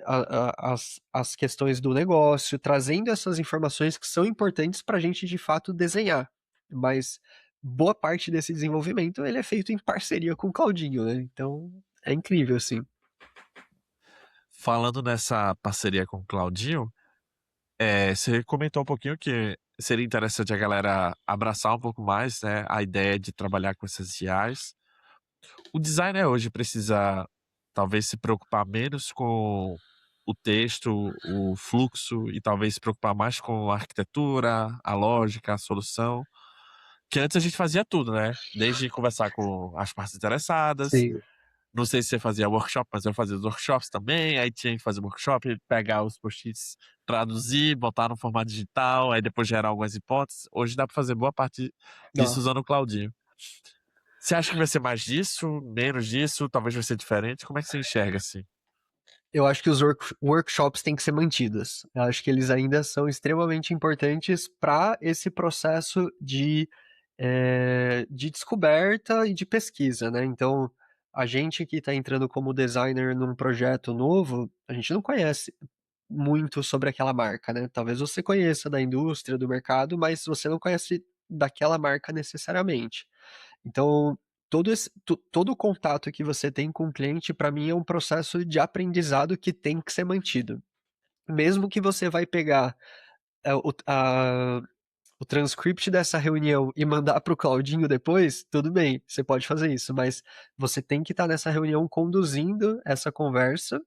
as questões do negócio, trazendo essas informações que são importantes para a gente de fato desenhar. Mas boa parte desse desenvolvimento ele é feito em parceria com o Claudinho, né? Então é incrível, assim. Falando nessa parceria com o Claudinho, você comentou um pouquinho que seria interessante a galera abraçar um pouco mais, né, a ideia de trabalhar com essas IAs. O designer hoje precisa talvez se preocupar menos com o texto, o fluxo e talvez se preocupar mais com a arquitetura, a lógica, a solução, que antes a gente fazia tudo, né, desde conversar com as partes interessadas, Sim. não sei se você fazia workshop, mas eu fazia os workshops também, aí tinha que fazer workshop, pegar os post-its, traduzir, botar no formato digital, aí depois gerar algumas hipóteses. Hoje dá pra fazer boa parte disso Dá. usando o Claudinho. Você acha que vai ser mais disso, menos disso, talvez vai ser diferente? Como é que você enxerga, assim? Eu acho que os workshops têm que ser mantidos. Eu acho que eles ainda são extremamente importantes para esse processo de descoberta e de pesquisa, né? Então, a gente que está entrando como designer num projeto novo, a gente não conhece muito sobre aquela marca, né? Talvez você conheça da indústria, do mercado, mas você não conhece daquela marca necessariamente. Então, todo o contato que você tem com o cliente, para mim, é um processo de aprendizado que tem que ser mantido. Mesmo que você vai pegar é, o, a- o transcript dessa reunião e mandar para o Claudinho depois, tudo bem, você pode fazer isso, mas você tem que estar nessa reunião conduzindo essa conversa.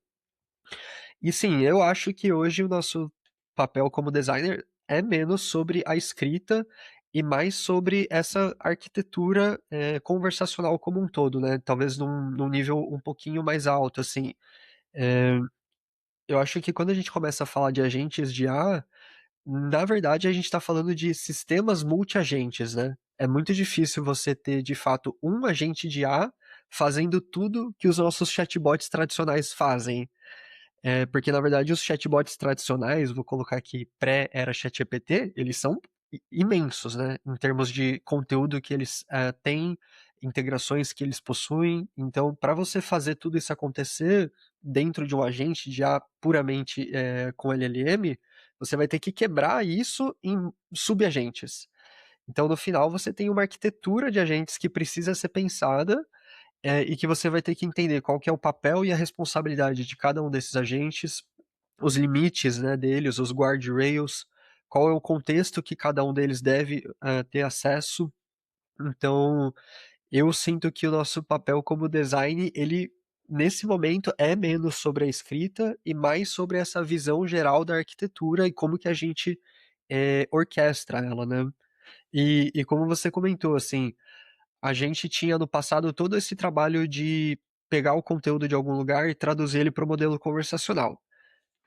E sim, eu acho que hoje o nosso papel como designer é menos sobre a escrita e mais sobre essa arquitetura, conversacional como um todo, né, talvez num nível um pouquinho mais alto, assim. Eh, eu acho que quando a gente começa a falar de agentes de IA, na verdade a gente está falando de sistemas multiagentes, né. É muito difícil você ter, de fato, um agente de IA fazendo tudo que os nossos chatbots tradicionais fazem. Porque na verdade os chatbots tradicionais, vou colocar aqui pré-era ChatGPT, eles são imensos, né, em termos de conteúdo que eles têm, integrações que eles possuem. Então, para você fazer tudo isso acontecer dentro de um agente já puramente com LLM, você vai ter que quebrar isso em subagentes. Então, no final, você tem uma arquitetura de agentes que precisa ser pensada e que você vai ter que entender qual que é o papel e a responsabilidade de cada um desses agentes, os limites, né, deles, os guardrails, qual é o contexto que cada um deles deve, ter acesso. Então, eu sinto que o nosso papel como design, ele, nesse momento, é menos sobre a escrita e mais sobre essa visão geral da arquitetura e como que a gente, orquestra ela, né. E como você comentou, assim, a gente tinha no passado todo esse trabalho de pegar o conteúdo de algum lugar e traduzir ele para o modelo conversacional.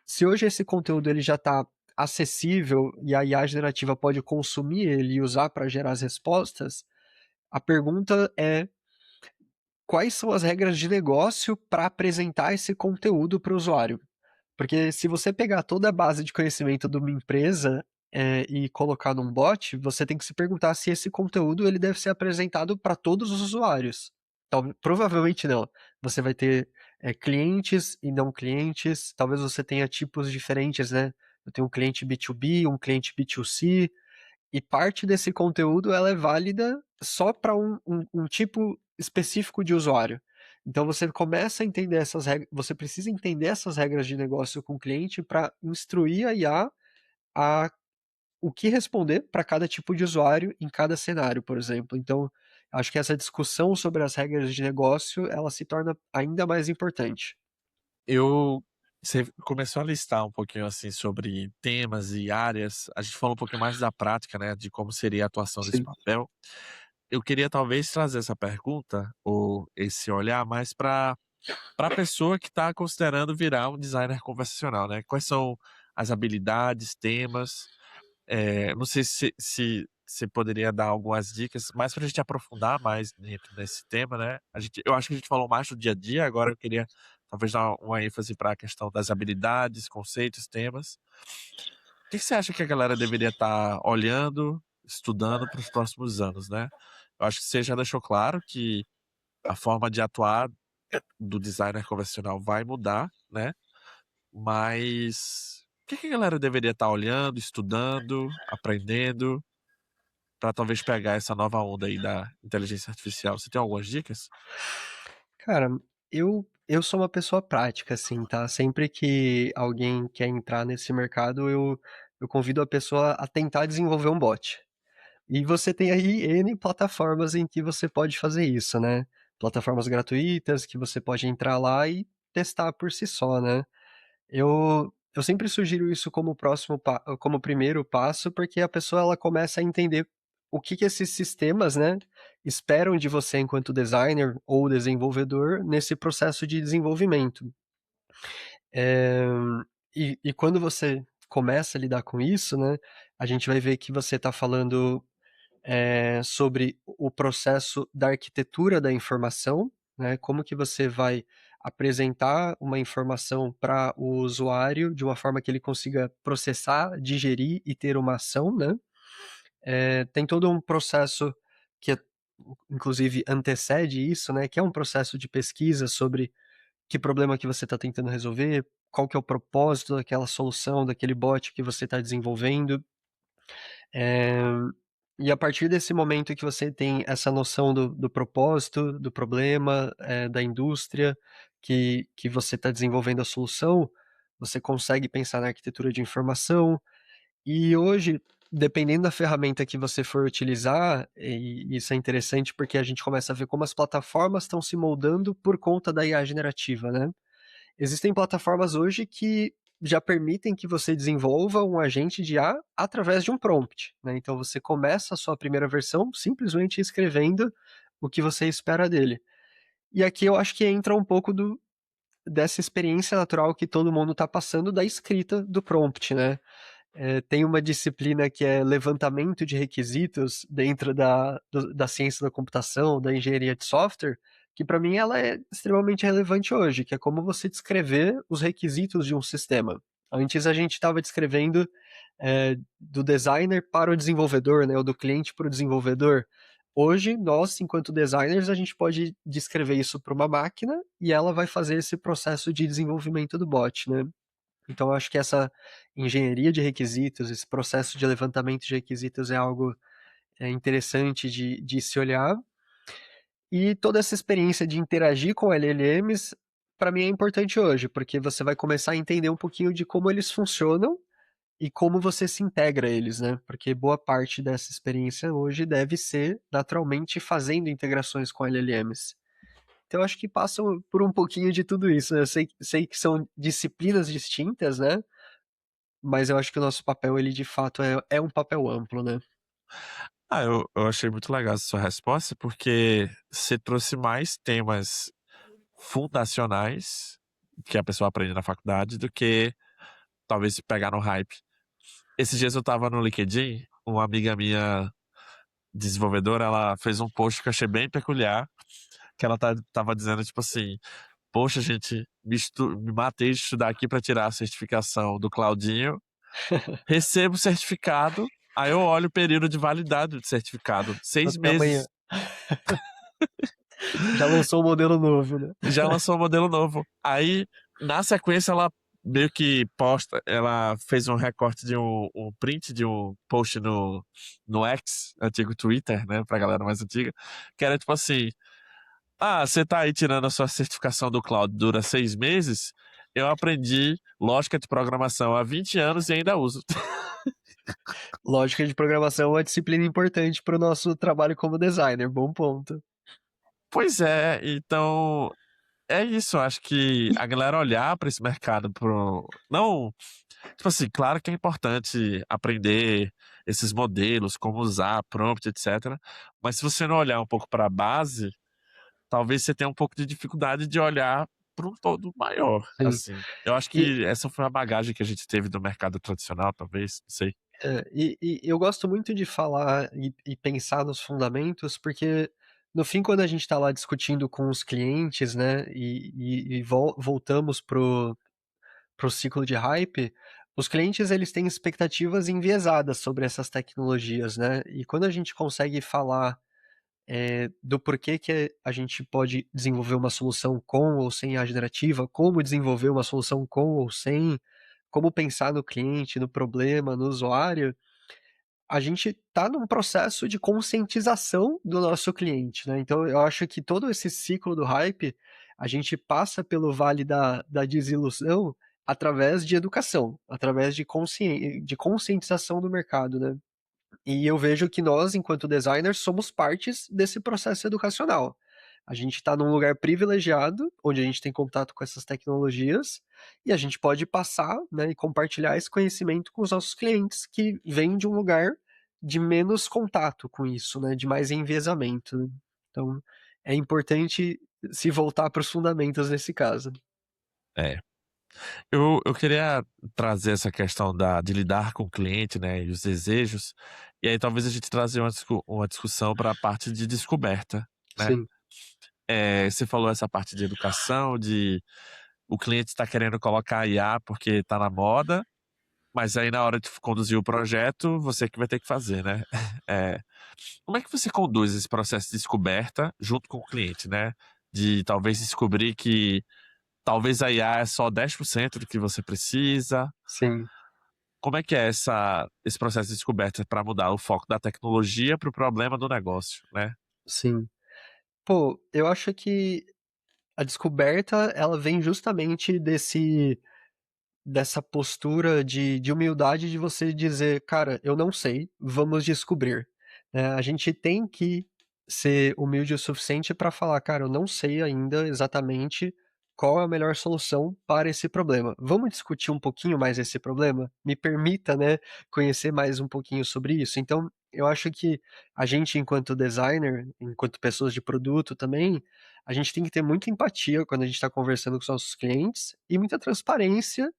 Se hoje esse conteúdo ele já está acessível e a IA generativa pode consumir ele e usar para gerar as respostas, a pergunta é: quais são as regras de negócio para apresentar esse conteúdo para o usuário? Porque se você pegar toda a base de conhecimento de uma empresa, e colocar num bot, você tem que se perguntar se esse conteúdo ele deve ser apresentado para todos os usuários. Provavelmente não. Você vai ter, clientes e não clientes, talvez você tenha tipos diferentes, né. Eu tenho um cliente B2B, um cliente B2C, e parte desse conteúdo ela é válida só para um tipo específico de usuário. Então você começa a entender essas regras, você precisa entender essas regras de negócio com o cliente para instruir a IA a o que responder para cada tipo de usuário em cada cenário, por exemplo. Então, acho que essa discussão sobre as regras de negócio, ela se torna ainda mais importante. Eu Você começou a listar um pouquinho, assim, sobre temas e áreas, a gente falou um pouquinho mais da prática, né, de como seria a atuação desse Sim. papel. Eu queria talvez trazer essa pergunta, ou esse olhar mais para a pessoa que está considerando virar um designer conversacional, né. Quais são as habilidades, temas, não sei se você poderia dar algumas dicas, mais para a gente aprofundar mais dentro desse tema, né. Eu acho que a gente falou mais do dia a dia, agora eu queria talvez dar uma ênfase para a questão das habilidades, conceitos, temas. O que que você acha que a galera deveria estar olhando, estudando para os próximos anos, né? Eu acho que você já deixou claro que a forma de atuar do designer convencional vai mudar, né, mas o que que a galera deveria estar olhando, estudando, aprendendo, para talvez pegar essa nova onda aí da inteligência artificial? Você tem algumas dicas? Cara, eu sou uma pessoa prática, assim, tá? Sempre que alguém quer entrar nesse mercado, eu convido a pessoa a tentar desenvolver um bot. E você tem aí N plataformas em que você pode fazer isso, né? Plataformas gratuitas que você pode entrar lá e testar por si só, né? Eu sempre sugiro isso como como primeiro passo, porque a pessoa ela começa a entender o que que esses sistemas, né, esperam de você enquanto designer ou desenvolvedor nesse processo de desenvolvimento. Eh, e quando você começa a lidar com isso, né, a gente vai ver que você está falando sobre o processo da arquitetura da informação, né, como que você vai apresentar uma informação para o usuário de uma forma que ele consiga processar, digerir e ter uma ação, né. Tem todo um processo que inclusive antecede isso, né, que é um processo de pesquisa sobre que problema que você está tentando resolver, qual que é o propósito daquela solução, daquele bot que você está desenvolvendo. Eh, e a partir desse momento que você tem essa noção do propósito, do problema, da indústria que você está desenvolvendo a solução, você consegue pensar na arquitetura de informação. E hoje, dependendo da ferramenta que você for utilizar, e isso é interessante porque a gente começa a ver como as plataformas estão se moldando por conta da IA generativa, né. Existem plataformas hoje que já permitem que você desenvolva um agente de IA através de um prompt, né. Então você começa a sua primeira versão simplesmente escrevendo o que você espera dele. E aqui eu acho que entra um pouco dessa experiência natural que todo mundo está passando da escrita do prompt, né. Tem uma disciplina que é levantamento de requisitos dentro da ciência da computação, da engenharia de software, que para mim ela é extremamente relevante hoje, que é como você descrever os requisitos de um sistema. Antes a gente estava descrevendo do designer para o desenvolvedor, né, ou do cliente para o desenvolvedor. Hoje, nós, enquanto designers, a gente pode descrever isso para uma máquina e ela vai fazer esse processo de desenvolvimento do bot, né? Então, eu acho que essa engenharia de requisitos, esse processo de levantamento de requisitos é algo interessante de se olhar. E toda essa experiência de interagir com LLMs, para mim é importante hoje, porque você vai começar a entender um pouquinho de como eles funcionam e como você se integra a eles, né? Porque boa parte dessa experiência hoje deve ser naturalmente fazendo integrações com LLMs. Então, eu acho que passa por um pouquinho de tudo isso, né? Eu sei que são disciplinas distintas, né? Mas eu acho que o nosso papel, ele de fato é um papel amplo, né. Eu achei muito legal essa sua resposta, porque você trouxe mais temas fundacionais que a pessoa aprende na faculdade do que talvez se pegar no hype. Esses dias eu estava no LinkedIn, uma amiga minha desenvolvedora, ela fez um post que eu achei bem peculiar, que ela estava dizendo, tipo assim: "Poxa, gente, me matei de estudar aqui para tirar a certificação do Claudinho, recebo o certificado, aí eu olho o período de validade do certificado, 6 Até amanhã. meses". Já lançou um modelo novo, né. Já lançou um modelo novo. Aí, na sequência, ela meio que posta, ela fez um recorte de um print de um post no X, antigo Twitter, né, pra galera mais antiga, que era tipo assim: "Ah, você tá aí tirando a sua certificação do cloud, dura 6 meses? Eu aprendi lógica de programação há 20 anos e ainda uso". Lógica de programação é uma disciplina importante para o nosso trabalho como designer, bom ponto. Pois é, então é isso, eu acho que a galera olhar para esse mercado não, tipo assim, claro que é importante aprender esses modelos, como usar, prompt, etcétera, mas se você não olhar um pouco para a base, talvez você tenha um pouco de dificuldade de olhar para um todo maior, Sim. assim. Eu acho E que essa foi a bagagem que a gente teve do mercado tradicional, talvez, não sei. e eu gosto muito de falar e pensar nos fundamentos, porque no fim, quando a gente está lá discutindo com os clientes, né, e voltamos pro ciclo de hype, os clientes eles têm expectativas enviesadas sobre essas tecnologias, né. E quando a gente consegue falar do porquê que a gente pode desenvolver uma solução com ou sem IA generativa, como desenvolver uma solução com ou sem, como pensar no cliente, no problema, no usuário, a gente está num processo de conscientização do nosso cliente, né. Então eu acho que todo esse ciclo do hype, a gente passa pelo vale da desilusão através de educação, através de conscientização do mercado, né. E eu vejo que nós, enquanto designers, somos partes desse processo educacional. A gente está num lugar privilegiado, onde a gente tem contato com essas tecnologias, e a gente pode passar, né, e compartilhar esse conhecimento com os nossos clientes que vêm de um lugar de menos contato com isso, né, de mais enviesamento, né. Então, é importante se voltar para os fundamentos nesse caso. É. Eu queria trazer essa questão de lidar com o cliente, né, e os desejos, e aí talvez a gente trazer uma discussão para a parte de descoberta, né. Sim, Você falou essa parte de educação, de o cliente está querendo colocar IA porque está na moda, mas aí na hora de conduzir o projeto, você que vai ter que fazer, né. Eh, Como é que você conduz esse processo de descoberta junto com o cliente, né, de talvez descobrir que talvez a IA é só 10% do que você precisa. sim, Como é que é esse processo de descoberta para mudar o foco da tecnologia para o problema do negócio, né? sim. Pô, eu acho que a descoberta, ela vem justamente dessa postura de humildade de você dizer: "Cara, eu não sei, vamos descobrir". A gente tem que ser humilde o suficiente para falar: "Cara, eu não sei ainda exatamente qual é a melhor solução para esse problema. Vamos discutir um pouquinho mais esse problema? Me permita, né, conhecer mais um pouquinho sobre isso". Então, eu acho que a gente enquanto designer, enquanto pessoas de produto também, a gente tem que ter muita empatia quando a gente está conversando com os nossos clientes e muita transparência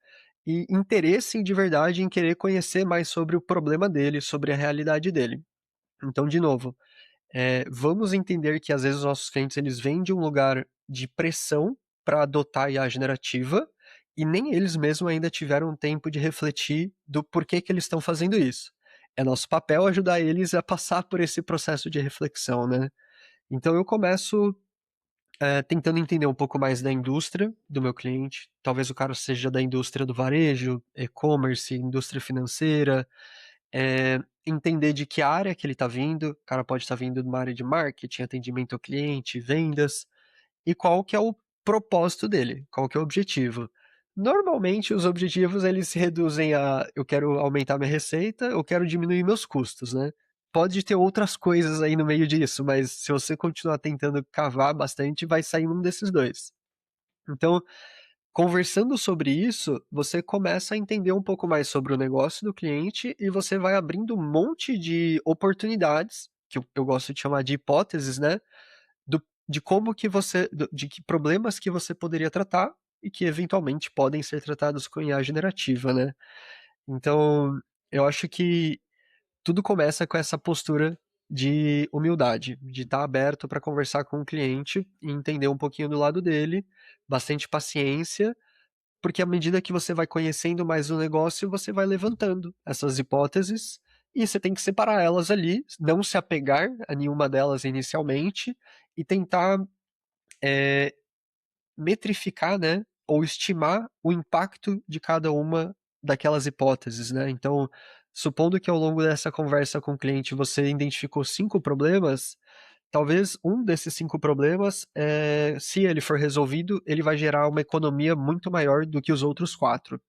e interesse de verdade em querer conhecer mais sobre o problema dele, sobre a realidade dele. Então, de novo, vamos entender que às vezes os nossos clientes eles vêm de um lugar de pressão para adotar a IA generativa e nem eles mesmos ainda tiveram tempo de refletir do porquê que eles estão fazendo isso. É nosso papel ajudar eles a passar por esse processo de reflexão, né? Então eu começo tentando entender um pouco mais da indústria do meu cliente. Talvez o cara seja da indústria do varejo, e-commerce, indústria financeira, entender de que área que ele está vindo. O cara pode estar vindo de uma área de marketing, atendimento ao cliente, vendas, e qual que é o propósito dele, qual que é o objetivo. Normalmente os objetivos eles se reduzem a eu quero aumentar minha receita, eu quero diminuir meus custos, né. Pode ter outras coisas aí no meio disso, mas se você continuar tentando cavar bastante, vai sair um desses 2. Então, conversando sobre isso, você começa a entender um pouco mais sobre o negócio do cliente e você vai abrindo um monte de oportunidades, que eu gosto de chamar de hipóteses, né, de como que você de que problemas que você poderia tratar e que eventualmente podem ser tratados com IA generativa, né. Então, eu acho que tudo começa com essa postura de humildade, de estar aberto para conversar com o cliente e entender um pouquinho do lado dele, bastante paciência, porque à medida que você vai conhecendo mais o negócio, você vai levantando essas hipóteses e você tem que separar elas ali, não se apegar a nenhuma delas inicialmente e tentar eh, metrificar, né, ou estimar o impacto de cada uma daquelas hipóteses, né. Então, supondo que ao longo dessa conversa com o cliente você identificou 5 problemas, talvez um desses 5 problemas, se ele for resolvido, ele vai gerar uma economia muito maior do que os outros 4.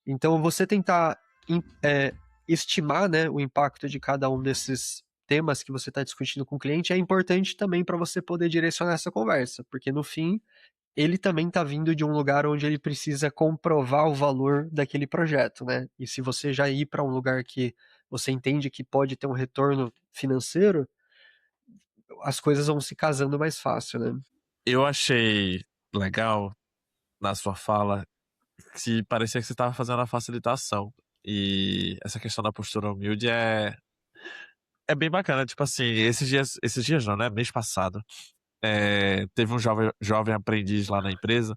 Então você tentar estimar, né, o impacto de cada um desses temas que você está discutindo com o cliente é importante também para você poder direcionar essa conversa, porque no fim ele também está vindo de um lugar onde ele precisa comprovar o valor daquele projeto, né. E se você já ir para um lugar que você entende que pode ter um retorno financeiro, as coisas vão se casando mais fácil, né. Eu achei legal na sua fala que parecia que você estava fazendo a facilitação. E essa questão da postura humilde é bem bacana. Tipo assim, esses dias não, né? Mês passado, teve um jovem aprendiz lá na empresa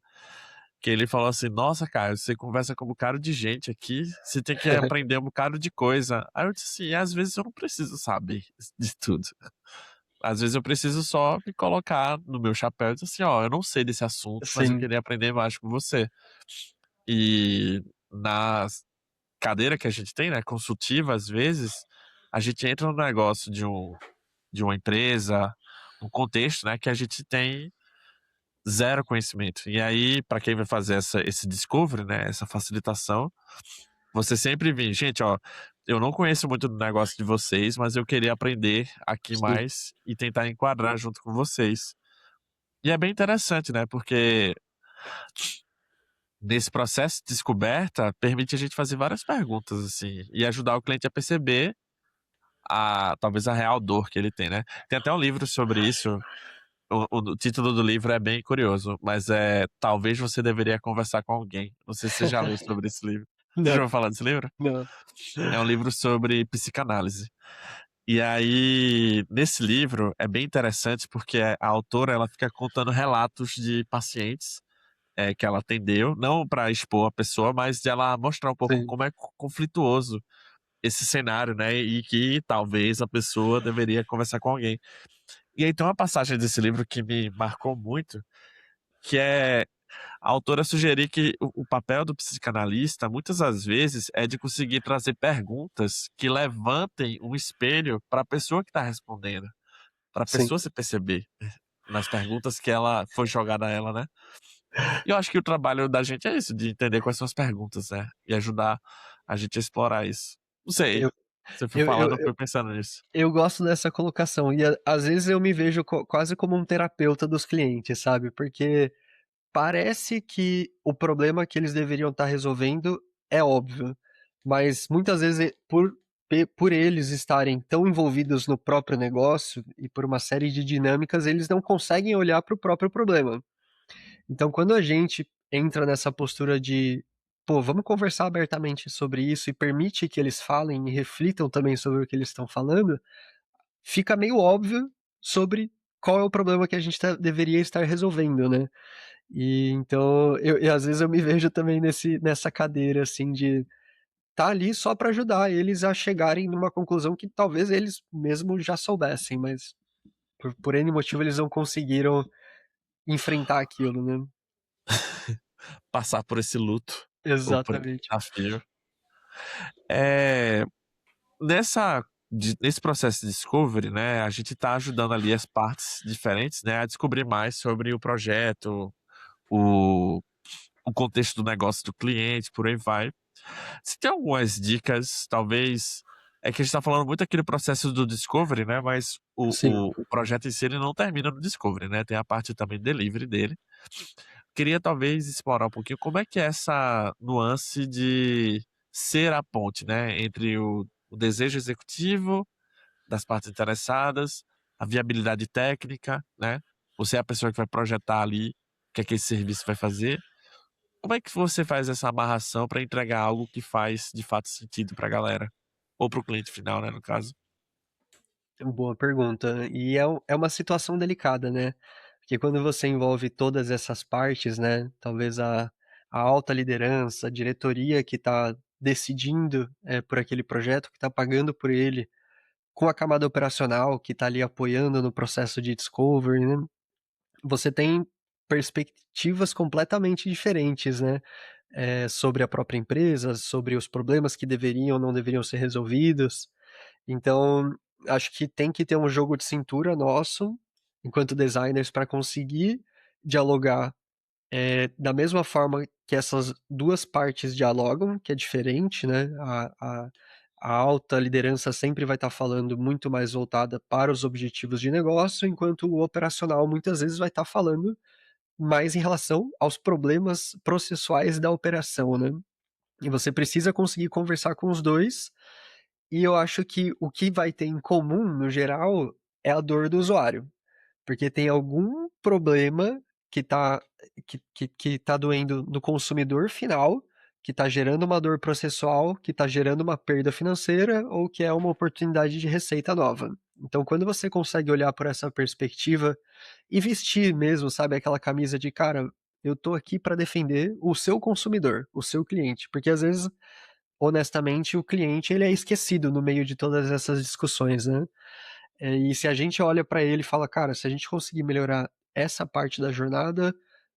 que ele falou assim: Nossa, cara, você conversa com um bocado de gente aqui, você tem que aprender um bocado de coisa. Aí eu disse assim: Às vezes eu não preciso saber de tudo. Às vezes eu preciso só me colocar no meu chapéu e dizer assim: Ó, eu não sei desse assunto, mas eu Sim, queria aprender mais com você. E na cadeira que a gente tem, né, consultiva, às vezes, a gente entra no negócio de uma empresa, um contexto, né, que a gente tem zero conhecimento. E aí, para quem vai fazer esse discovery, né, essa facilitação, você sempre vem, gente, ó, eu não conheço muito do negócio de vocês, mas eu queria aprender aqui sim, mais e tentar enquadrar junto com vocês. E é bem interessante, né, porque nesse processo de descoberta permite a gente fazer várias perguntas, assim, e ajudar o cliente a perceber talvez a real dor que ele tem, né. Tem até um livro sobre isso, o título do livro é bem curioso, mas Talvez Você Deveria Conversar com Alguém. Não sei se você já leu sobre esse livro. Você não, já ouviu falar desse livro? não. É um livro sobre psicanálise. E aí, nesse livro, é bem interessante porque a autora, ela fica contando relatos de pacientes, que ela atendeu, não para expor a pessoa, mas de ela mostrar um pouco Sim, como é conflituoso esse cenário, né, e que talvez a pessoa deveria conversar com alguém. E aí tem uma passagem desse livro que me marcou muito, que é a autora sugerir que o papel do psicanalista, muitas das vezes, é de conseguir trazer perguntas que levantem um espelho para a pessoa que está respondendo, para a sim, pessoa se perceber nas perguntas que ela foi jogada a ela, né. E eu acho que o trabalho da gente é isso, de entender quais são as perguntas, né? E ajudar a gente a explorar isso. Não sei. Eu, Você foi eu, eu, falando, eu fui eu, pensando nisso. eu gosto dessa colocação. E às vezes eu me vejo quase como um terapeuta dos clientes, sabe? Porque parece que o problema que eles deveriam estar resolvendo é óbvio, mas muitas vezes por eles estarem tão envolvidos no próprio negócio e por uma série de dinâmicas, eles não conseguem olhar para o próprio problema. Então, quando a gente entra nessa postura de, pô, vamos conversar abertamente sobre isso e permite que eles falem e reflitam também sobre o que eles estão falando, fica meio óbvio sobre qual é o problema que a gente deveria estar resolvendo, né? E então, e às vezes eu me vejo também nessa cadeira, assim, de tá ali só para ajudar eles a chegarem numa conclusão que talvez eles mesmo já soubessem, mas por N motivo eles não conseguiram enfrentar aquilo, né? Passar por esse luto, ou por esse Exatamente. desafio. É, nesse processo de discovery, né, a gente está ajudando ali as partes diferentes, né, a descobrir mais sobre o projeto, o, o contexto do negócio do cliente, por aí vai. Você tem algumas dicas, talvez. É que a gente está falando muito aqui do processo do Discovery, né? Mas Sim. o projeto em si ele não termina no Discovery, né? Tem a parte também delivery dele. Queria talvez explorar um pouquinho como é que é essa nuance de ser a ponte, né? Entre o desejo executivo das partes interessadas, a viabilidade técnica, né? Você é a pessoa que vai projetar ali o que esse serviço vai fazer. Como é que você faz essa amarração para entregar algo que faz de fato sentido para a galera? Ou para o cliente final, né, no caso? Boa pergunta. E é uma situação delicada, né? Porque quando você envolve todas essas partes, né? Talvez a alta liderança, a diretoria que está decidindo por aquele projeto, que está pagando por ele, com a camada operacional que está ali apoiando no processo de discovery, né? Você tem perspectivas completamente diferentes, né? Sobre a própria empresa, sobre os problemas que deveriam ou não deveriam ser resolvidos. Então, acho que tem que ter um jogo de cintura nosso, enquanto designers, para conseguir dialogar da mesma forma que essas duas partes dialogam, que é diferente, né? A alta liderança sempre vai estar falando muito mais voltada para os objetivos de negócio, enquanto o operacional muitas vezes vai estar falando mais em relação aos problemas processuais da operação, né? E você precisa conseguir conversar com os dois e eu acho que o que vai ter em comum, no geral, é a dor do usuário. Porque tem algum problema que está que tá doendo no consumidor final, que está gerando uma dor processual, que está gerando uma perda financeira ou que é uma oportunidade de receita nova. Então, quando você consegue olhar por essa perspectiva e vestir mesmo, sabe, aquela camisa de cara, eu tô aqui para defender o seu consumidor, o seu cliente, porque às vezes honestamente, o cliente ele é esquecido no meio de todas essas discussões, né? E se a gente olha para ele e fala, cara, se a gente conseguir melhorar essa parte da jornada,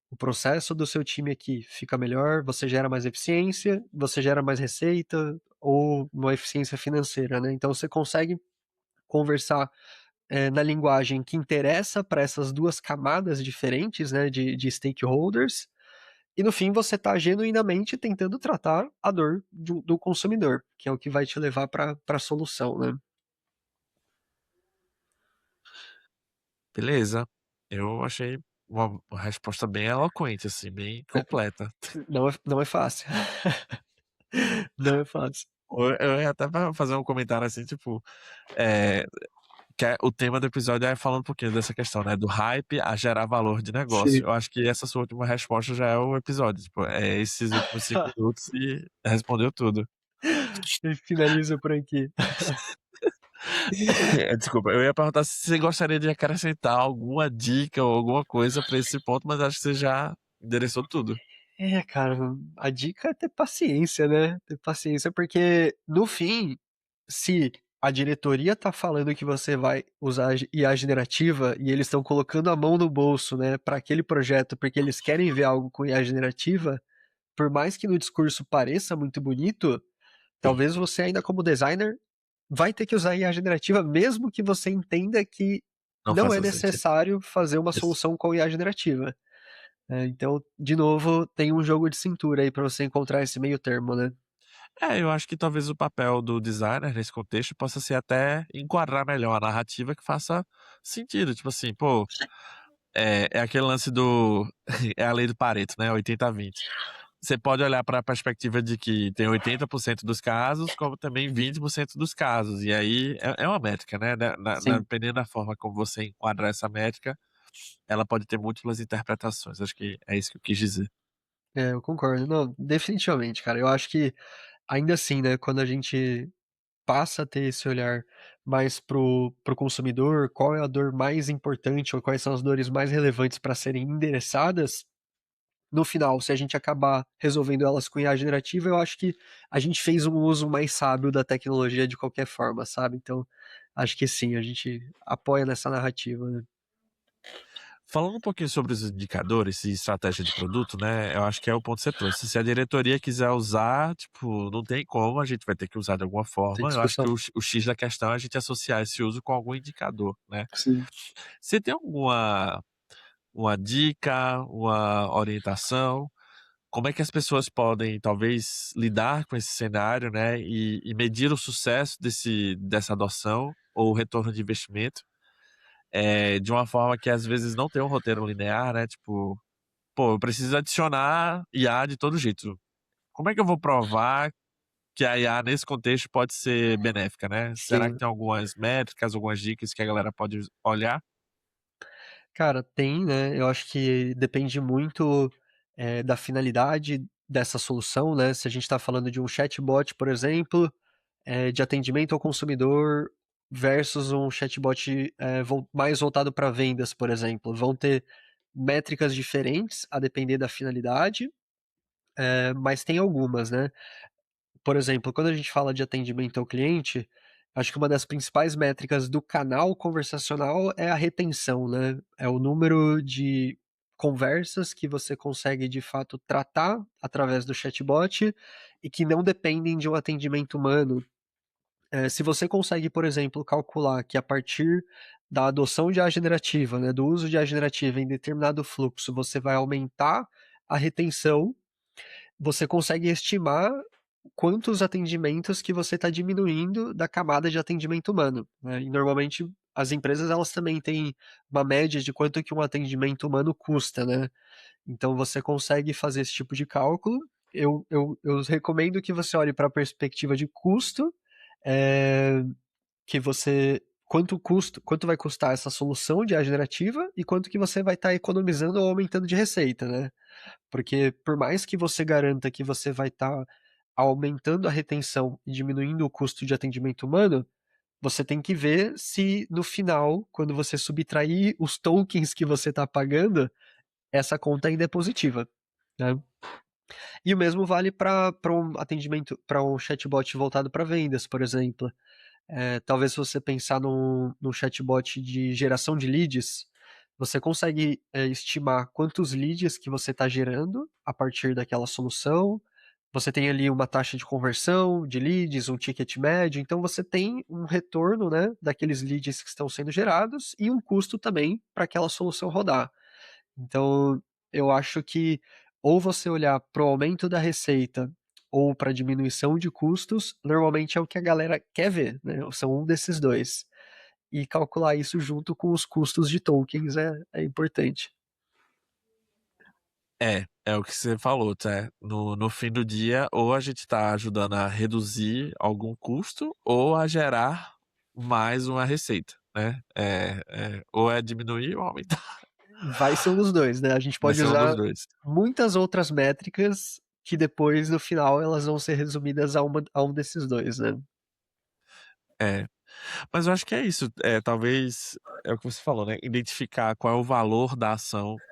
o processo do seu time aqui fica melhor, você gera mais eficiência, você gera mais receita ou uma eficiência financeira, né? Então você consegue conversar na linguagem que interessa para essas duas camadas diferentes, né, de stakeholders, e no fim você está genuinamente tentando tratar a dor do consumidor, que é o que vai te levar para a solução, né? Beleza. Eu achei uma resposta bem eloquente, assim, bem completa. Não é fácil. Não é fácil. Eu ia até pra fazer um comentário assim, tipo, é, o tema do episódio é falando um pouquinho dessa questão, né? Do hype a gerar valor de negócio. Sim. Eu acho que essa sua última resposta já é o episódio. Tipo, é esses últimos 5 minutos e respondeu tudo. E finaliza por aqui. Desculpa, eu ia perguntar se você gostaria de acrescentar alguma dica ou alguma coisa pra esse ponto, mas acho que você já endereçou tudo. Cara, a dica é ter paciência, né? Ter paciência, porque no fim, se a diretoria tá falando que você vai usar IA generativa e eles estão colocando a mão no bolso, né, para aquele projeto, porque eles querem ver algo com IA generativa, por mais que no discurso pareça muito bonito, talvez você ainda como designer vai ter que usar IA generativa, mesmo que você entenda que Não não é faça sentido. necessário fazer uma Isso. solução com IA generativa. Então, de novo, tem um jogo de cintura aí pra você encontrar esse meio termo, né. Eu acho que talvez o papel do designer nesse contexto possa ser até enquadrar melhor a narrativa que faça sentido, tipo assim, pô, é aquele lance do é a lei do Pareto, né, 80/20. Você pode olhar para a perspectiva de que tem 80% dos casos, como também 20% dos casos, e aí é uma métrica, né, Sim, dependendo da forma como você enquadrar essa métrica, ela pode ter múltiplas interpretações, acho que é isso que eu quis dizer. eu concordo. Não, definitivamente, cara. Eu acho que ainda assim, né, quando a gente passa a ter esse olhar mais pro consumidor, qual é a dor mais importante ou quais são as dores mais relevantes para serem endereçadas, no final, se a gente acabar resolvendo elas com IA generativa, eu acho que a gente fez um uso mais sábio da tecnologia de qualquer forma, sabe. Então, acho que sim, a gente apoia nessa narrativa, né. Falando um pouquinho sobre os indicadores e estratégia de produto, né, eu acho que é o ponto que você trouxe. Se a diretoria quiser usar, tipo, não tem como, a gente vai ter que usar de alguma Sem forma. Eu acho que discussão. o X da questão é a gente associar esse uso com algum indicador, né. Sim. Você tem alguma uma dica, uma orientação? Como é que as pessoas podem, talvez, lidar com esse cenário, né, e medir o sucesso dessa adoção ou o retorno de investimento, de uma forma que às vezes não tem um roteiro linear, né, tipo, pô, eu preciso adicionar IA de todo jeito. Como é que eu vou provar que a IA nesse contexto pode ser benéfica, né? Será que Sim. tem algumas métricas, algumas dicas que a galera pode olhar? Cara, tem, né, eu acho que depende muito, da finalidade dessa solução, né, se a gente está falando de um chatbot, por exemplo, de atendimento ao consumidor versus um chatbot, mais voltado para vendas, por exemplo. Vão ter métricas diferentes a depender da finalidade, mas tem algumas, né. Por exemplo, quando a gente fala de atendimento ao cliente, acho que uma das principais métricas do canal conversacional é a retenção, né. É o número de conversas que você consegue de fato tratar através do chatbot e que não dependem de um atendimento humano. Se você consegue, por exemplo, calcular que a partir da adoção de IA generativa, né, do uso de IA generativa em determinado fluxo, você vai aumentar a retenção, você consegue estimar quantos atendimentos que você está diminuindo da camada de atendimento humano, né. E normalmente as empresas elas também têm uma média de quanto que um atendimento humano custa, né. Então você consegue fazer esse tipo de cálculo. Eu recomendo que você olhe para a perspectiva de custo, eh, que você quanto vai custar essa solução de IA generativa e quanto que você vai estar economizando ou aumentando de receita, né. Porque por mais que você garanta que você vai estar aumentando a retenção e diminuindo o custo de atendimento humano, você tem que ver se no final, quando você subtrair os tokens que você está pagando, essa conta ainda é positiva, né. E o mesmo vale para um atendimento para um chatbot voltado para vendas, por exemplo. Talvez se você pensar num chatbot de geração de leads, você consegue, estimar quantos leads que você está gerando a partir daquela solução. Você tem ali uma taxa de conversão de leads, um ticket médio, então você tem um retorno, né, daqueles leads que estão sendo gerados e um custo também para aquela solução rodar. Então, eu acho que ou você olhar para o aumento da receita ou para diminuição de custos, normalmente é o que a galera quer ver, né, são um desses 2. E calcular isso junto com os custos de tokens é importante. É o que você falou, tá? No fim do dia, ou a gente tá ajudando a reduzir algum custo, ou a gerar mais uma receita, né? Ou é diminuir ou aumentar. Vai ser um dos 2, né, a gente Vai pode ser um dos usar dois. muitas outras métricas que depois no final elas vão ser resumidas a um desses 2, né. É. Mas eu acho que é isso, talvez é o que você falou, né, identificar qual é o valor da ação,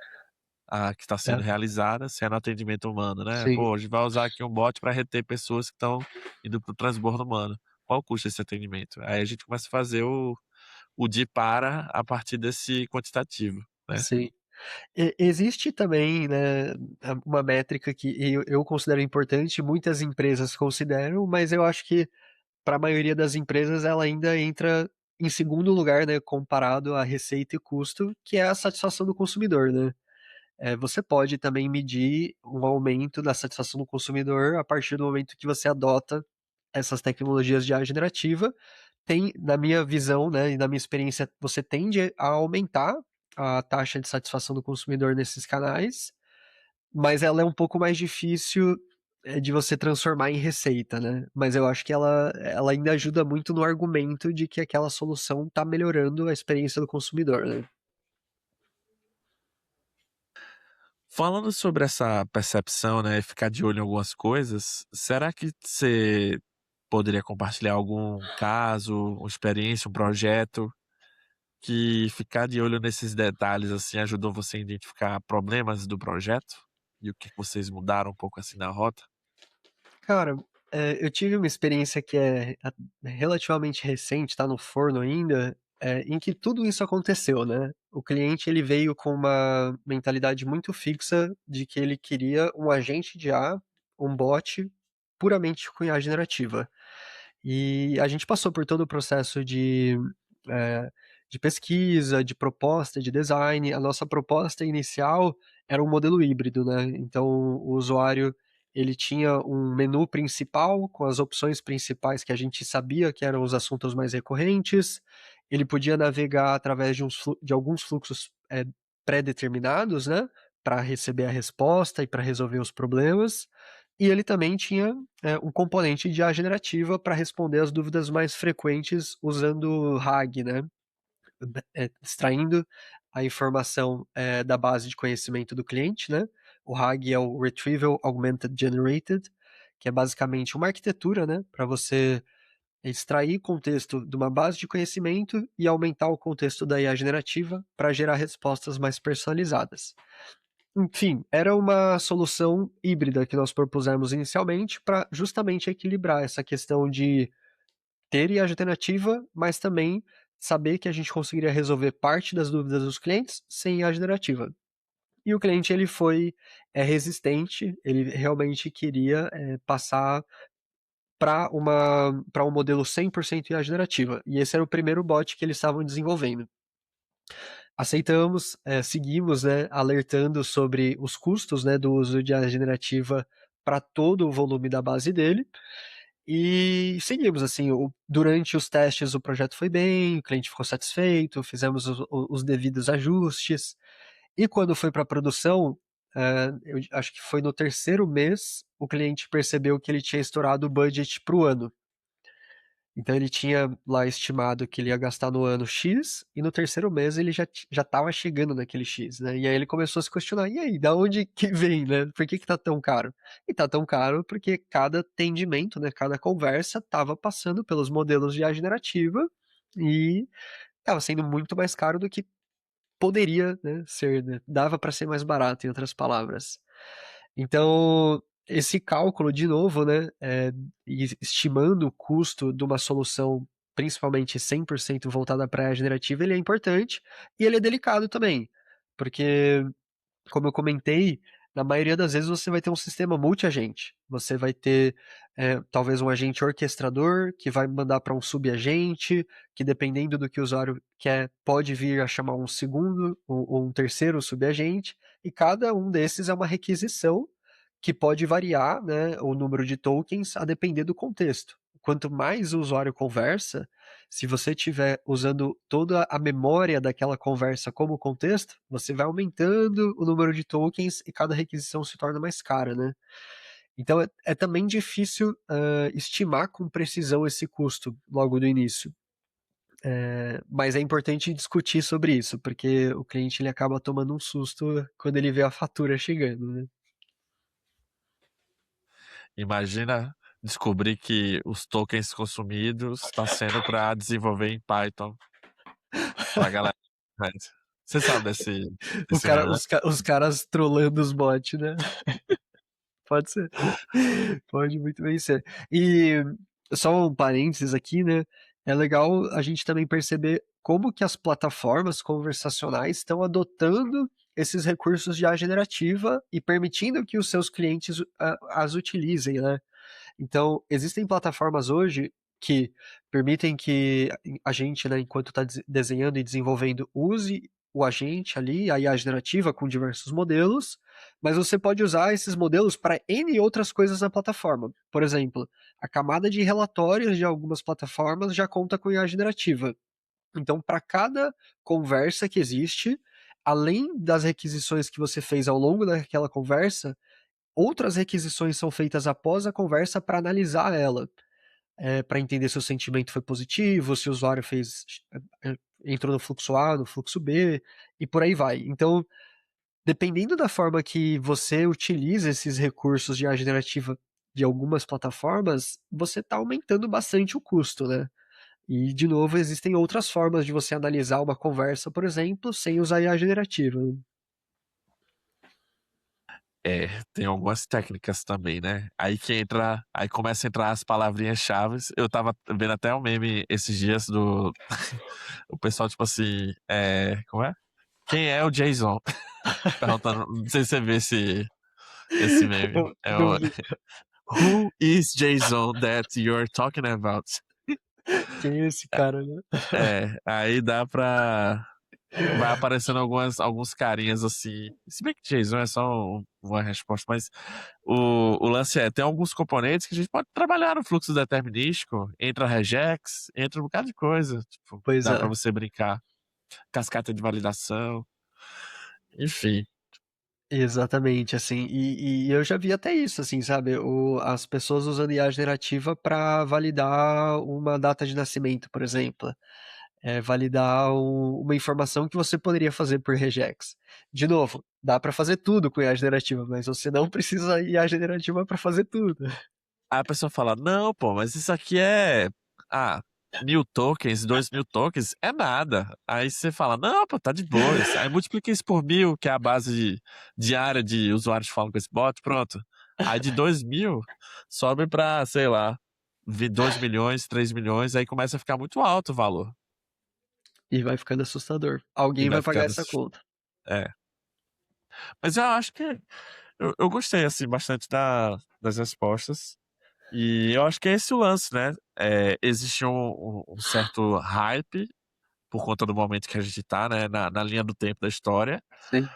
que está É, sendo realizada, se é no atendimento humano, né. sim, Pô, a gente vai usar aqui um bot para reter pessoas que estão indo para o transbordo humano. Qual o custo desse atendimento? Aí a gente começa a fazer o de para a partir desse quantitativo, né. sim. Existe também, né, uma métrica que eu considero importante, muitas empresas consideram, mas eu acho que para a maioria das empresas ela ainda entra em segundo lugar, né, comparado à receita e custo, que é a satisfação do consumidor, né. você pode também medir um aumento da satisfação do consumidor a partir do momento que você adota essas tecnologias de IA generativa. Tem, na minha visão, né, e na minha experiência, você tende a aumentar a taxa de satisfação do consumidor nesses canais, mas ela é um pouco mais difícil de você transformar em receita, né? Mas eu acho que ela ainda ajuda muito no argumento de que aquela solução está melhorando a experiência do consumidor, né? Falando sobre essa percepção, né, ficar de olho em algumas coisas, será que você poderia compartilhar algum caso, uma experiência, um projeto que ficar de olho nesses detalhes, assim, ajudou você a identificar problemas do projeto? E o que vocês mudaram um pouco, assim, na rota? Cara, eu tive uma experiência que é relativamente recente, tá no forno ainda, em que tudo isso aconteceu, né. O cliente ele veio com uma mentalidade muito fixa de que ele queria um agente de IA, um bot, puramente com IA generativa. E a gente passou por todo o processo eh, de pesquisa, de proposta, de design. A nossa proposta inicial era um modelo híbrido, né, então o usuário ele tinha um menu principal com as opções principais que a gente sabia que eram os assuntos mais recorrentes. Ele podia navegar através de alguns fluxos, pré-determinados, né, para receber a resposta e para resolver os problemas. E ele também tinha, um componente de IA generativa para responder as dúvidas mais frequentes usando RAG, né, extraindo a informação, da base de conhecimento do cliente, né. O RAG é o Retrieval Augmented Generated, que é basicamente uma arquitetura, né, para você extrair contexto de uma base de conhecimento e aumentar o contexto da IA generativa para gerar respostas mais personalizadas. Enfim, era uma solução híbrida que nós propusemos inicialmente para justamente equilibrar essa questão de ter IA generativa, mas também saber que a gente conseguiria resolver parte das dúvidas dos clientes sem IA generativa. E o cliente ele foi resistente, ele realmente queria passar para um modelo 100% IA generativa. E esse era o primeiro bot que eles estavam desenvolvendo. Aceitamos, seguimos, né, alertando sobre os custos, né, do uso de IA generativa para todo o volume da base dele, e seguimos, assim, durante os testes o projeto foi bem, o cliente ficou satisfeito, fizemos os devidos ajustes, e quando foi para produção, eu acho que foi no terceiro mês, o cliente percebeu que ele tinha estourado o budget para o ano. Então ele tinha lá estimado que ele ia gastar no ano X, e no terceiro mês ele já estava chegando naquele X, né. E aí ele começou a se questionar: "E aí, da onde que vem, né? Por que que tá tão caro?". E tá tão caro porque cada atendimento, né, cada conversa estava passando pelos modelos de IA generativa, e estava sendo muito mais caro do que poderia, né, ser, né, dava para ser mais barato, em outras palavras. Então, esse cálculo de novo, né, e estimando o custo de uma solução, principalmente 100% voltada para a generativa, ele é importante e ele é delicado também, porque como eu comentei, na maioria das vezes você vai ter um sistema multi-agente. Você vai ter, talvez um agente orquestrador, que vai mandar para um subagente, que dependendo do que o usuário quer, pode vir a chamar um segundo ou um terceiro subagente, e cada um desses é uma requisição que pode variar, né, o número de tokens a depender do contexto. Quanto mais o usuário conversa, se você estiver usando toda a memória daquela conversa como contexto, você vai aumentando o número de tokens e cada requisição se torna mais cara, né? Então é também difícil estimar com precisão esse custo logo do início. Mas é importante discutir sobre isso, porque o cliente ele acaba tomando um susto quando ele vê a fatura chegando, né? Imagina descobrir que os tokens consumidos está sendo para desenvolver em Python para galera. Você sabe O desse cara, meme, né? os caras trollando os bots, né? Pode ser. Pode muito bem ser. E só um parênteses aqui, né? É legal a gente também perceber como que as plataformas conversacionais estão adotando esses recursos de IA generativa e permitindo que os seus clientes as utilizem, né? Então, existem plataformas hoje que permitem que a gente, né, enquanto está desenhando e desenvolvendo, use o agente ali, a IA generativa com diversos modelos, mas você pode usar esses modelos para N outras coisas na plataforma. Por exemplo, a camada de relatórios de algumas plataformas já conta com IA generativa. Então, para cada conversa que existe, além das requisições que você fez ao longo daquela conversa, outras requisições são feitas após a conversa para analisar ela, para entender se o sentimento foi positivo, se o usuário entrou no fluxo A, no fluxo B, e por aí vai. Então, dependendo da forma que você utiliza esses recursos de IA generativa de algumas plataformas, você está aumentando bastante o custo, né? E, de novo, existem outras formas de você analisar uma conversa, por exemplo, sem usar IA generativa, né? Tem algumas técnicas também, né? Aí começa a entrar as palavrinhas-chave. Eu tava vendo até um meme esses dias do o pessoal, tipo assim, como é? Quem é o Jason? Perguntando, não sei se você vê esse meme. Eu não vi. Who is Jason that you're talking about? Quem é esse cara, né? Aí dá pra. Vai aparecendo alguns carinhas assim. Se bem que Jason é só uma resposta, mas o lance tem alguns componentes que a gente pode trabalhar no fluxo determinístico. Entra regex, entra um bocado de coisa. Tipo, Pois dá pra é. você brincar. Cascata de validação. Enfim. Exatamente, assim, e eu já vi até isso, assim, sabe, as pessoas usando IA generativa para validar uma data de nascimento, por exemplo, validar uma informação que você poderia fazer por regex. De novo, dá para fazer tudo com IA generativa, mas você não precisa IA generativa para fazer tudo. Aí a pessoa fala, não, pô, mas isso aqui ah, 1.000 tokens, 2.000 tokens, é nada. Aí você fala, não, pô, tá de boas. Aí multiplica isso por 1.000, que é a base diária de usuários que falam com esse bot, pronto. Aí de 2.000, sobe pra, sei lá, 2 milhões, 3 milhões, aí começa a ficar muito alto o valor. E vai ficando assustador. E Alguém vai vai pagar ficando. essa conta. É. Mas eu acho que. Eu gostei, assim, bastante das respostas. E eu acho que é esse o lance, né? Existe um certo hype por conta do momento que a gente tá, né? Na linha do tempo da história. Sim.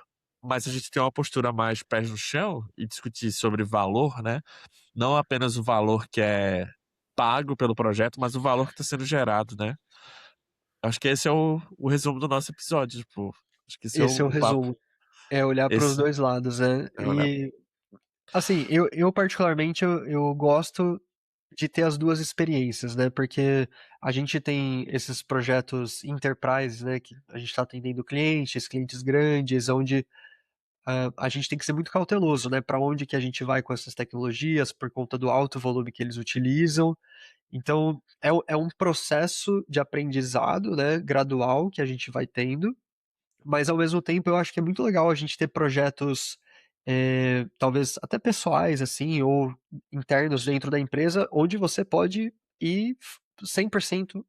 Mas a gente tem uma postura mais pés no chão e discutir sobre valor, né? Não apenas o valor que é pago pelo projeto, mas o valor que está sendo gerado, né? Acho que esse é o resumo do nosso episódio, tipo. Acho que esse é Esse é o o papo. resumo. É olhar para os Esse dois lados, né? é o Léo. E, assim, eu particularmente, eu gosto de ter as duas experiências, né? Porque a gente tem esses projetos enterprise, né? Que a gente está atendendo clientes grandes, onde a gente tem que ser muito cauteloso, né? Para onde que a gente vai com essas tecnologias, por conta do alto volume que eles utilizam. Então, é um processo de aprendizado, né? Gradual que a gente vai tendo, mas ao mesmo tempo eu acho que é muito legal a gente ter projetos, talvez até pessoais, assim, ou internos dentro da empresa, onde você pode ir 100%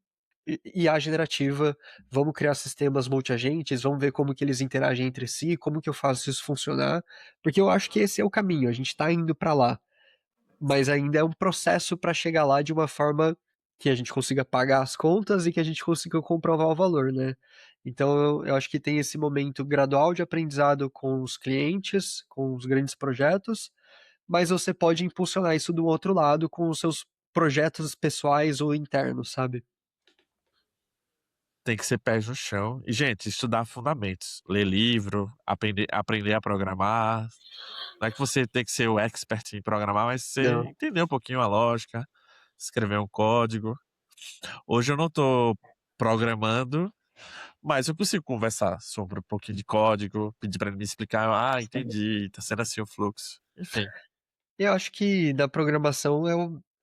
IA generativa, vamos criar sistemas multiagentes, vamos ver como que eles interagem entre si, como que eu faço isso funcionar, porque eu acho que esse é o caminho, a gente está indo para lá, mas ainda é um processo para chegar lá de uma forma que a gente consiga pagar as contas e que a gente consiga comprovar o valor, né? Então eu acho que tem esse momento gradual de aprendizado com os clientes, com os grandes projetos, mas você pode impulsionar isso do outro lado com os seus projetos pessoais ou internos, sabe? Tem que ser pés no chão. E, gente, estudar fundamentos. Ler livro, aprender a programar. Não é que você tem que ser o expert em programar, mas você Não. entender um pouquinho a lógica, escrever um código. Hoje eu não tô programando, mas eu consigo conversar sobre um pouquinho de código, pedir para ele me explicar. Ah, entendi, tá sendo assim o fluxo. Enfim, Eu acho que da programação é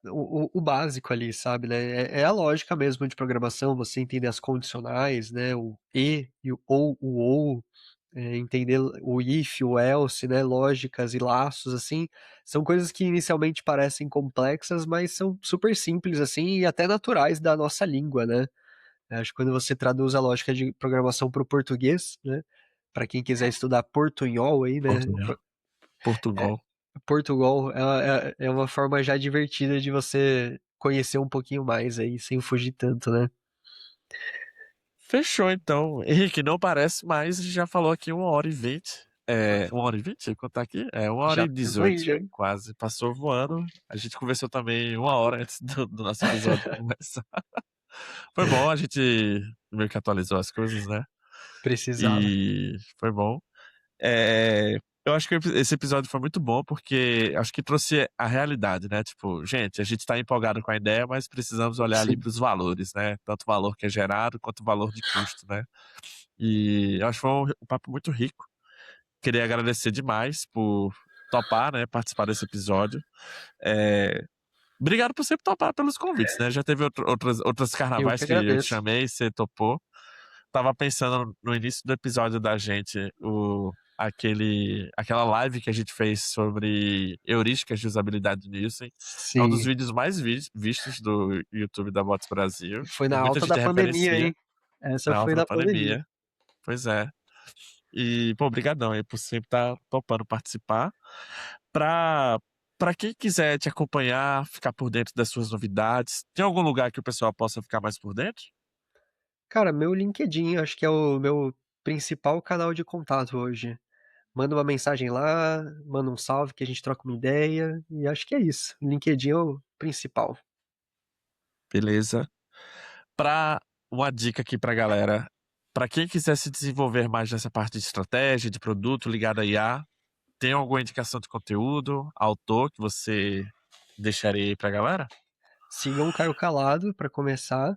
o básico ali, sabe, né? É a lógica mesmo de programação, você entender as condicionais, né? O e o ou, entender o if, o else, né? Lógicas e laços, assim, são coisas que inicialmente parecem complexas, mas são super simples, assim, e até naturais da nossa língua, né? Eu acho que quando você traduz a lógica de programação para o português, né? Para quem quiser estudar portunhol aí, né? Portugal. É, Portugal. Portugal é uma forma já divertida de você conhecer um pouquinho mais aí, sem fugir tanto, né? Fechou, então. Henrique, não parece, mas já falou aqui 1h20. 1h20? Deixa eu contar aqui. 1h18, Aí, já. quase. Passou voando. A gente conversou também 1 hora antes do nosso episódio começar. Foi bom, a gente meio que atualizou as coisas, né? Precisava. E foi bom. É, eu acho que esse episódio foi muito bom porque acho que trouxe a realidade, né? Tipo, gente, a gente tá empolgado com a ideia, mas precisamos olhar ali Sim. para os valores, né? Tanto o valor que é gerado quanto o valor de custo, né? E eu acho que foi um papo muito rico. Queria agradecer demais por topar, né? Participar desse episódio. É, obrigado por sempre topar pelos convites, né? Já teve outras Eu que carnavais que eu te agradeço. chamei e você topou. Tava pensando no início do episódio da gente, aquela live que a gente fez sobre heurísticas de usabilidade do Nielsen. É um dos Sim. vídeos mais vistos do YouTube da Bots Brasil. Foi E na muita alta da gente pandemia, referencia hein? Essa na foi alta da na pandemia. pandemia. Pois é. E, pô, brigadão aí por sempre estar topando participar. Pra, pra quem quiser te acompanhar, ficar por dentro das suas novidades, tem algum lugar que o pessoal possa ficar mais por dentro? Cara, meu LinkedIn, acho que é o meu principal canal de contato hoje. Manda uma mensagem lá, manda um salve que a gente troca uma ideia, e acho que é isso. LinkedIn é o principal. Beleza. Para uma dica aqui para a galera, para quem quiser se desenvolver mais nessa parte de estratégia, de produto ligado a IA, tem alguma indicação de conteúdo, autor que você deixaria aí para a galera? Sigam o Caio Calado para começar.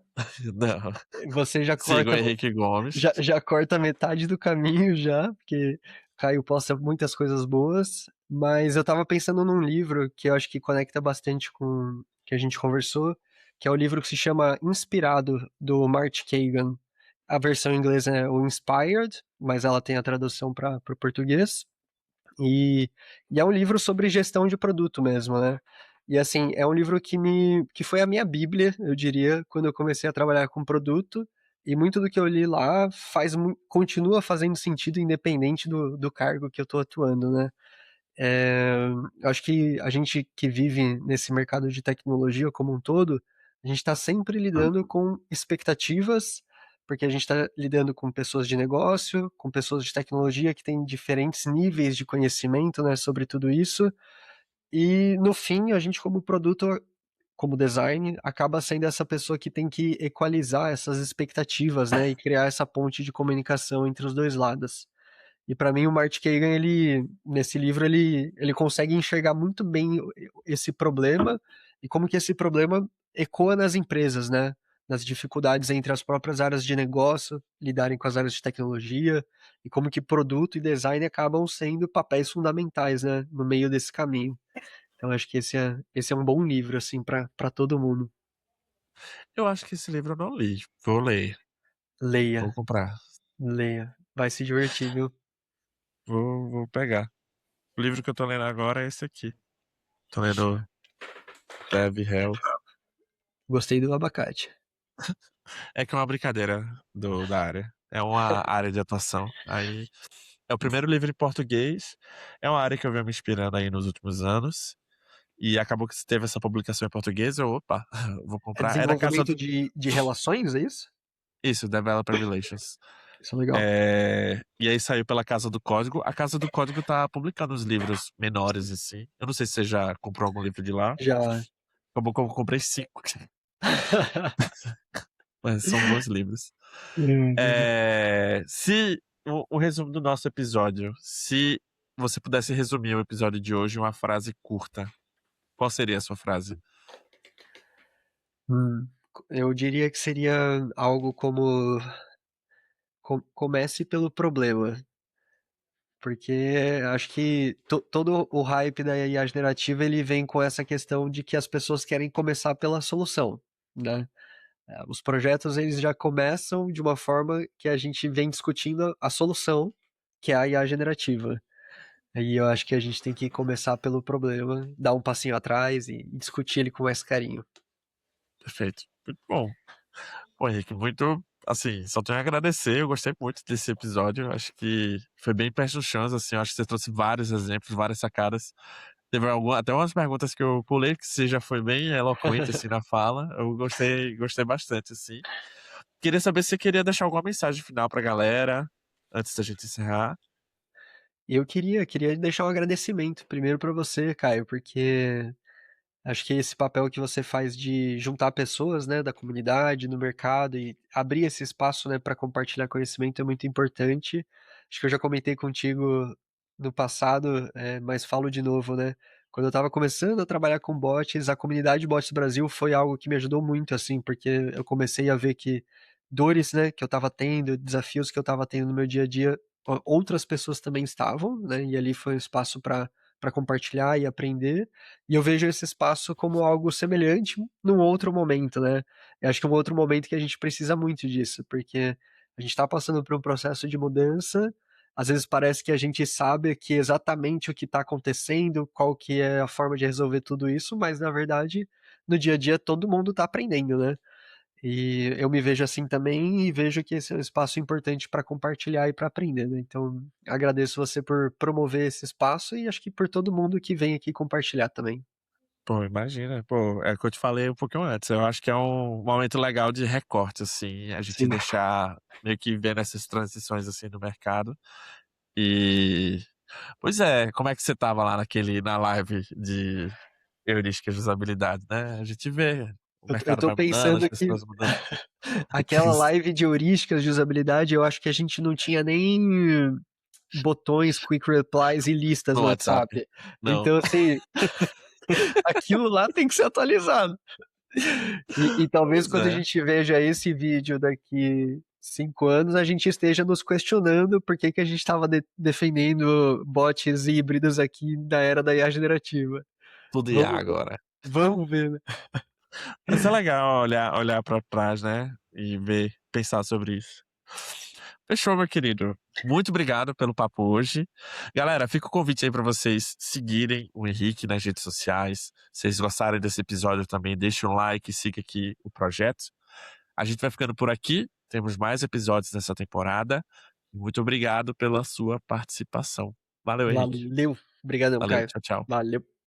Não. Você já Siga o corta, Henrique Gomes. já corta metade do caminho já, porque o Caio posta muitas coisas boas, mas eu tava pensando num livro que eu acho que conecta bastante com o que a gente conversou, que é o livro que se chama Inspirado, do Mark Kagan. A versão em inglês é o Inspired, mas ela tem a tradução para o português. E, e é um livro sobre gestão de produto mesmo, né? E assim, é um livro que foi a minha bíblia, eu diria, quando eu comecei a trabalhar com produto, e muito do que eu li lá continua fazendo sentido independente do cargo que eu estou atuando, né? Eu acho que a gente que vive nesse mercado de tecnologia como um todo, a gente está sempre lidando com expectativas, porque a gente está lidando com pessoas de negócio, com pessoas de tecnologia que têm diferentes níveis de conhecimento, né, sobre tudo isso. E no fim, a gente como produto, como design, acaba sendo essa pessoa que tem que equalizar essas expectativas, né, e criar essa ponte de comunicação entre os dois lados. E para mim o Martin Kagan, nesse livro, ele consegue enxergar muito bem esse problema e como que esse problema ecoa nas empresas, né? Nas dificuldades entre as próprias áreas de negócio, lidarem com as áreas de tecnologia, e como que produto e design acabam sendo papéis fundamentais, né? No meio desse caminho. Então acho que esse é um bom livro, assim, para todo mundo. Eu acho que esse livro eu não li. Vou ler. Vou Leia, comprar. leia. Vai se divertir, viu? Vou pegar. O livro que eu tô lendo agora é esse aqui. Tô lendo Dev Hell. Gostei do abacate. É que é uma brincadeira da área. É uma área de atuação. Aí é o primeiro livro em português. É uma área que eu venho me inspirando aí nos últimos anos. E acabou que teve essa publicação em português. Opa, vou É comprar. É da casa desenvolvimento do. de relações, é isso? Isso, Developer Relations. Isso é legal. E aí saiu pela Casa do Código. A Casa do Código tá publicando os livros menores, assim. Eu não sei se você já comprou algum livro de lá. Já. Acabou que eu comprei 5. Mas são bons livros. Se o resumo do nosso episódio, se você pudesse resumir o episódio de hoje em uma frase curta, qual seria a sua frase? Hum, eu diria que seria algo como comece pelo problema, porque acho que todo o hype da IA generativa ele vem com essa questão de que as pessoas querem começar pela solução, né? Os projetos eles já começam de uma forma que a gente vem discutindo a solução, que é a IA generativa. Aí eu acho que a gente tem que começar pelo problema, dar um passinho atrás e discutir ele com mais carinho. Perfeito. Muito bom. Pô, Henrique, muito. Assim, só tenho a agradecer. Eu gostei muito desse episódio. Acho que foi bem pé no chão, assim. Eu acho que você trouxe vários exemplos, várias sacadas. Teve até umas perguntas que eu pulei, que você já foi bem eloquente, assim, na fala. Eu gostei bastante, assim. Queria saber se você queria deixar alguma mensagem final pra galera, antes da gente encerrar. Eu queria deixar um agradecimento primeiro para você, Caio, porque acho que esse papel que você faz de juntar pessoas, né, da comunidade, no mercado e abrir esse espaço, né, para compartilhar conhecimento é muito importante. Acho que eu já comentei contigo no passado, mas falo de novo, né? Quando eu estava começando a trabalhar com bots, a comunidade Bots Brasil foi algo que me ajudou muito, assim, porque eu comecei a ver que dores, né, que eu estava tendo, desafios que eu estava tendo no meu dia a dia, outras pessoas também estavam, né? E ali foi um espaço para compartilhar e aprender. E eu vejo esse espaço como algo semelhante num outro momento, né? Eu acho que é um outro momento que a gente precisa muito disso, porque a gente está passando por um processo de mudança. Às vezes parece que a gente sabe aqui exatamente o que está acontecendo, qual que é a forma de resolver tudo isso, mas na verdade, no dia a dia, todo mundo está aprendendo, né? E eu me vejo assim também e vejo que esse é um espaço importante para compartilhar e para aprender, né? Então, agradeço você por promover esse espaço e acho que por todo mundo que vem aqui compartilhar também. Pô, imagina. Pô, é o que eu te falei um pouquinho antes, eu acho que é um momento legal de recorte, assim, a gente Sim. deixar meio que vendo essas transições, assim, no mercado. E pois é, como é que você estava lá na live de heurísticas de usabilidade, né, a gente vê, o Eu mercado tô vai mudando, as pensando que pessoas mudando. aquela live de heurísticas de usabilidade, eu acho que a gente não tinha nem botões, quick replies e listas No no WhatsApp. WhatsApp. Não. Então, assim, aquilo lá tem que ser atualizado. E talvez Pois quando a é. gente veja esse vídeo daqui 5 anos, a gente esteja nos questionando por que que a gente estava defendendo bots híbridos aqui da era da IA generativa. Tudo IA Vamos ver. agora. Vamos ver, né? Mas é legal olhar pra trás, né, e ver, pensar sobre isso. Fechou, meu querido. Muito obrigado pelo papo hoje. Galera, fica o convite aí pra vocês seguirem o Henrique nas redes sociais. Se vocês gostarem desse episódio também, deixe um like e siga aqui o projeto. A gente vai ficando por aqui, temos mais episódios nessa temporada. Muito obrigado pela sua participação. Valeu, Henrique. Valeu. Obrigadão, Valeu, Caio. tchau, tchau. Valeu.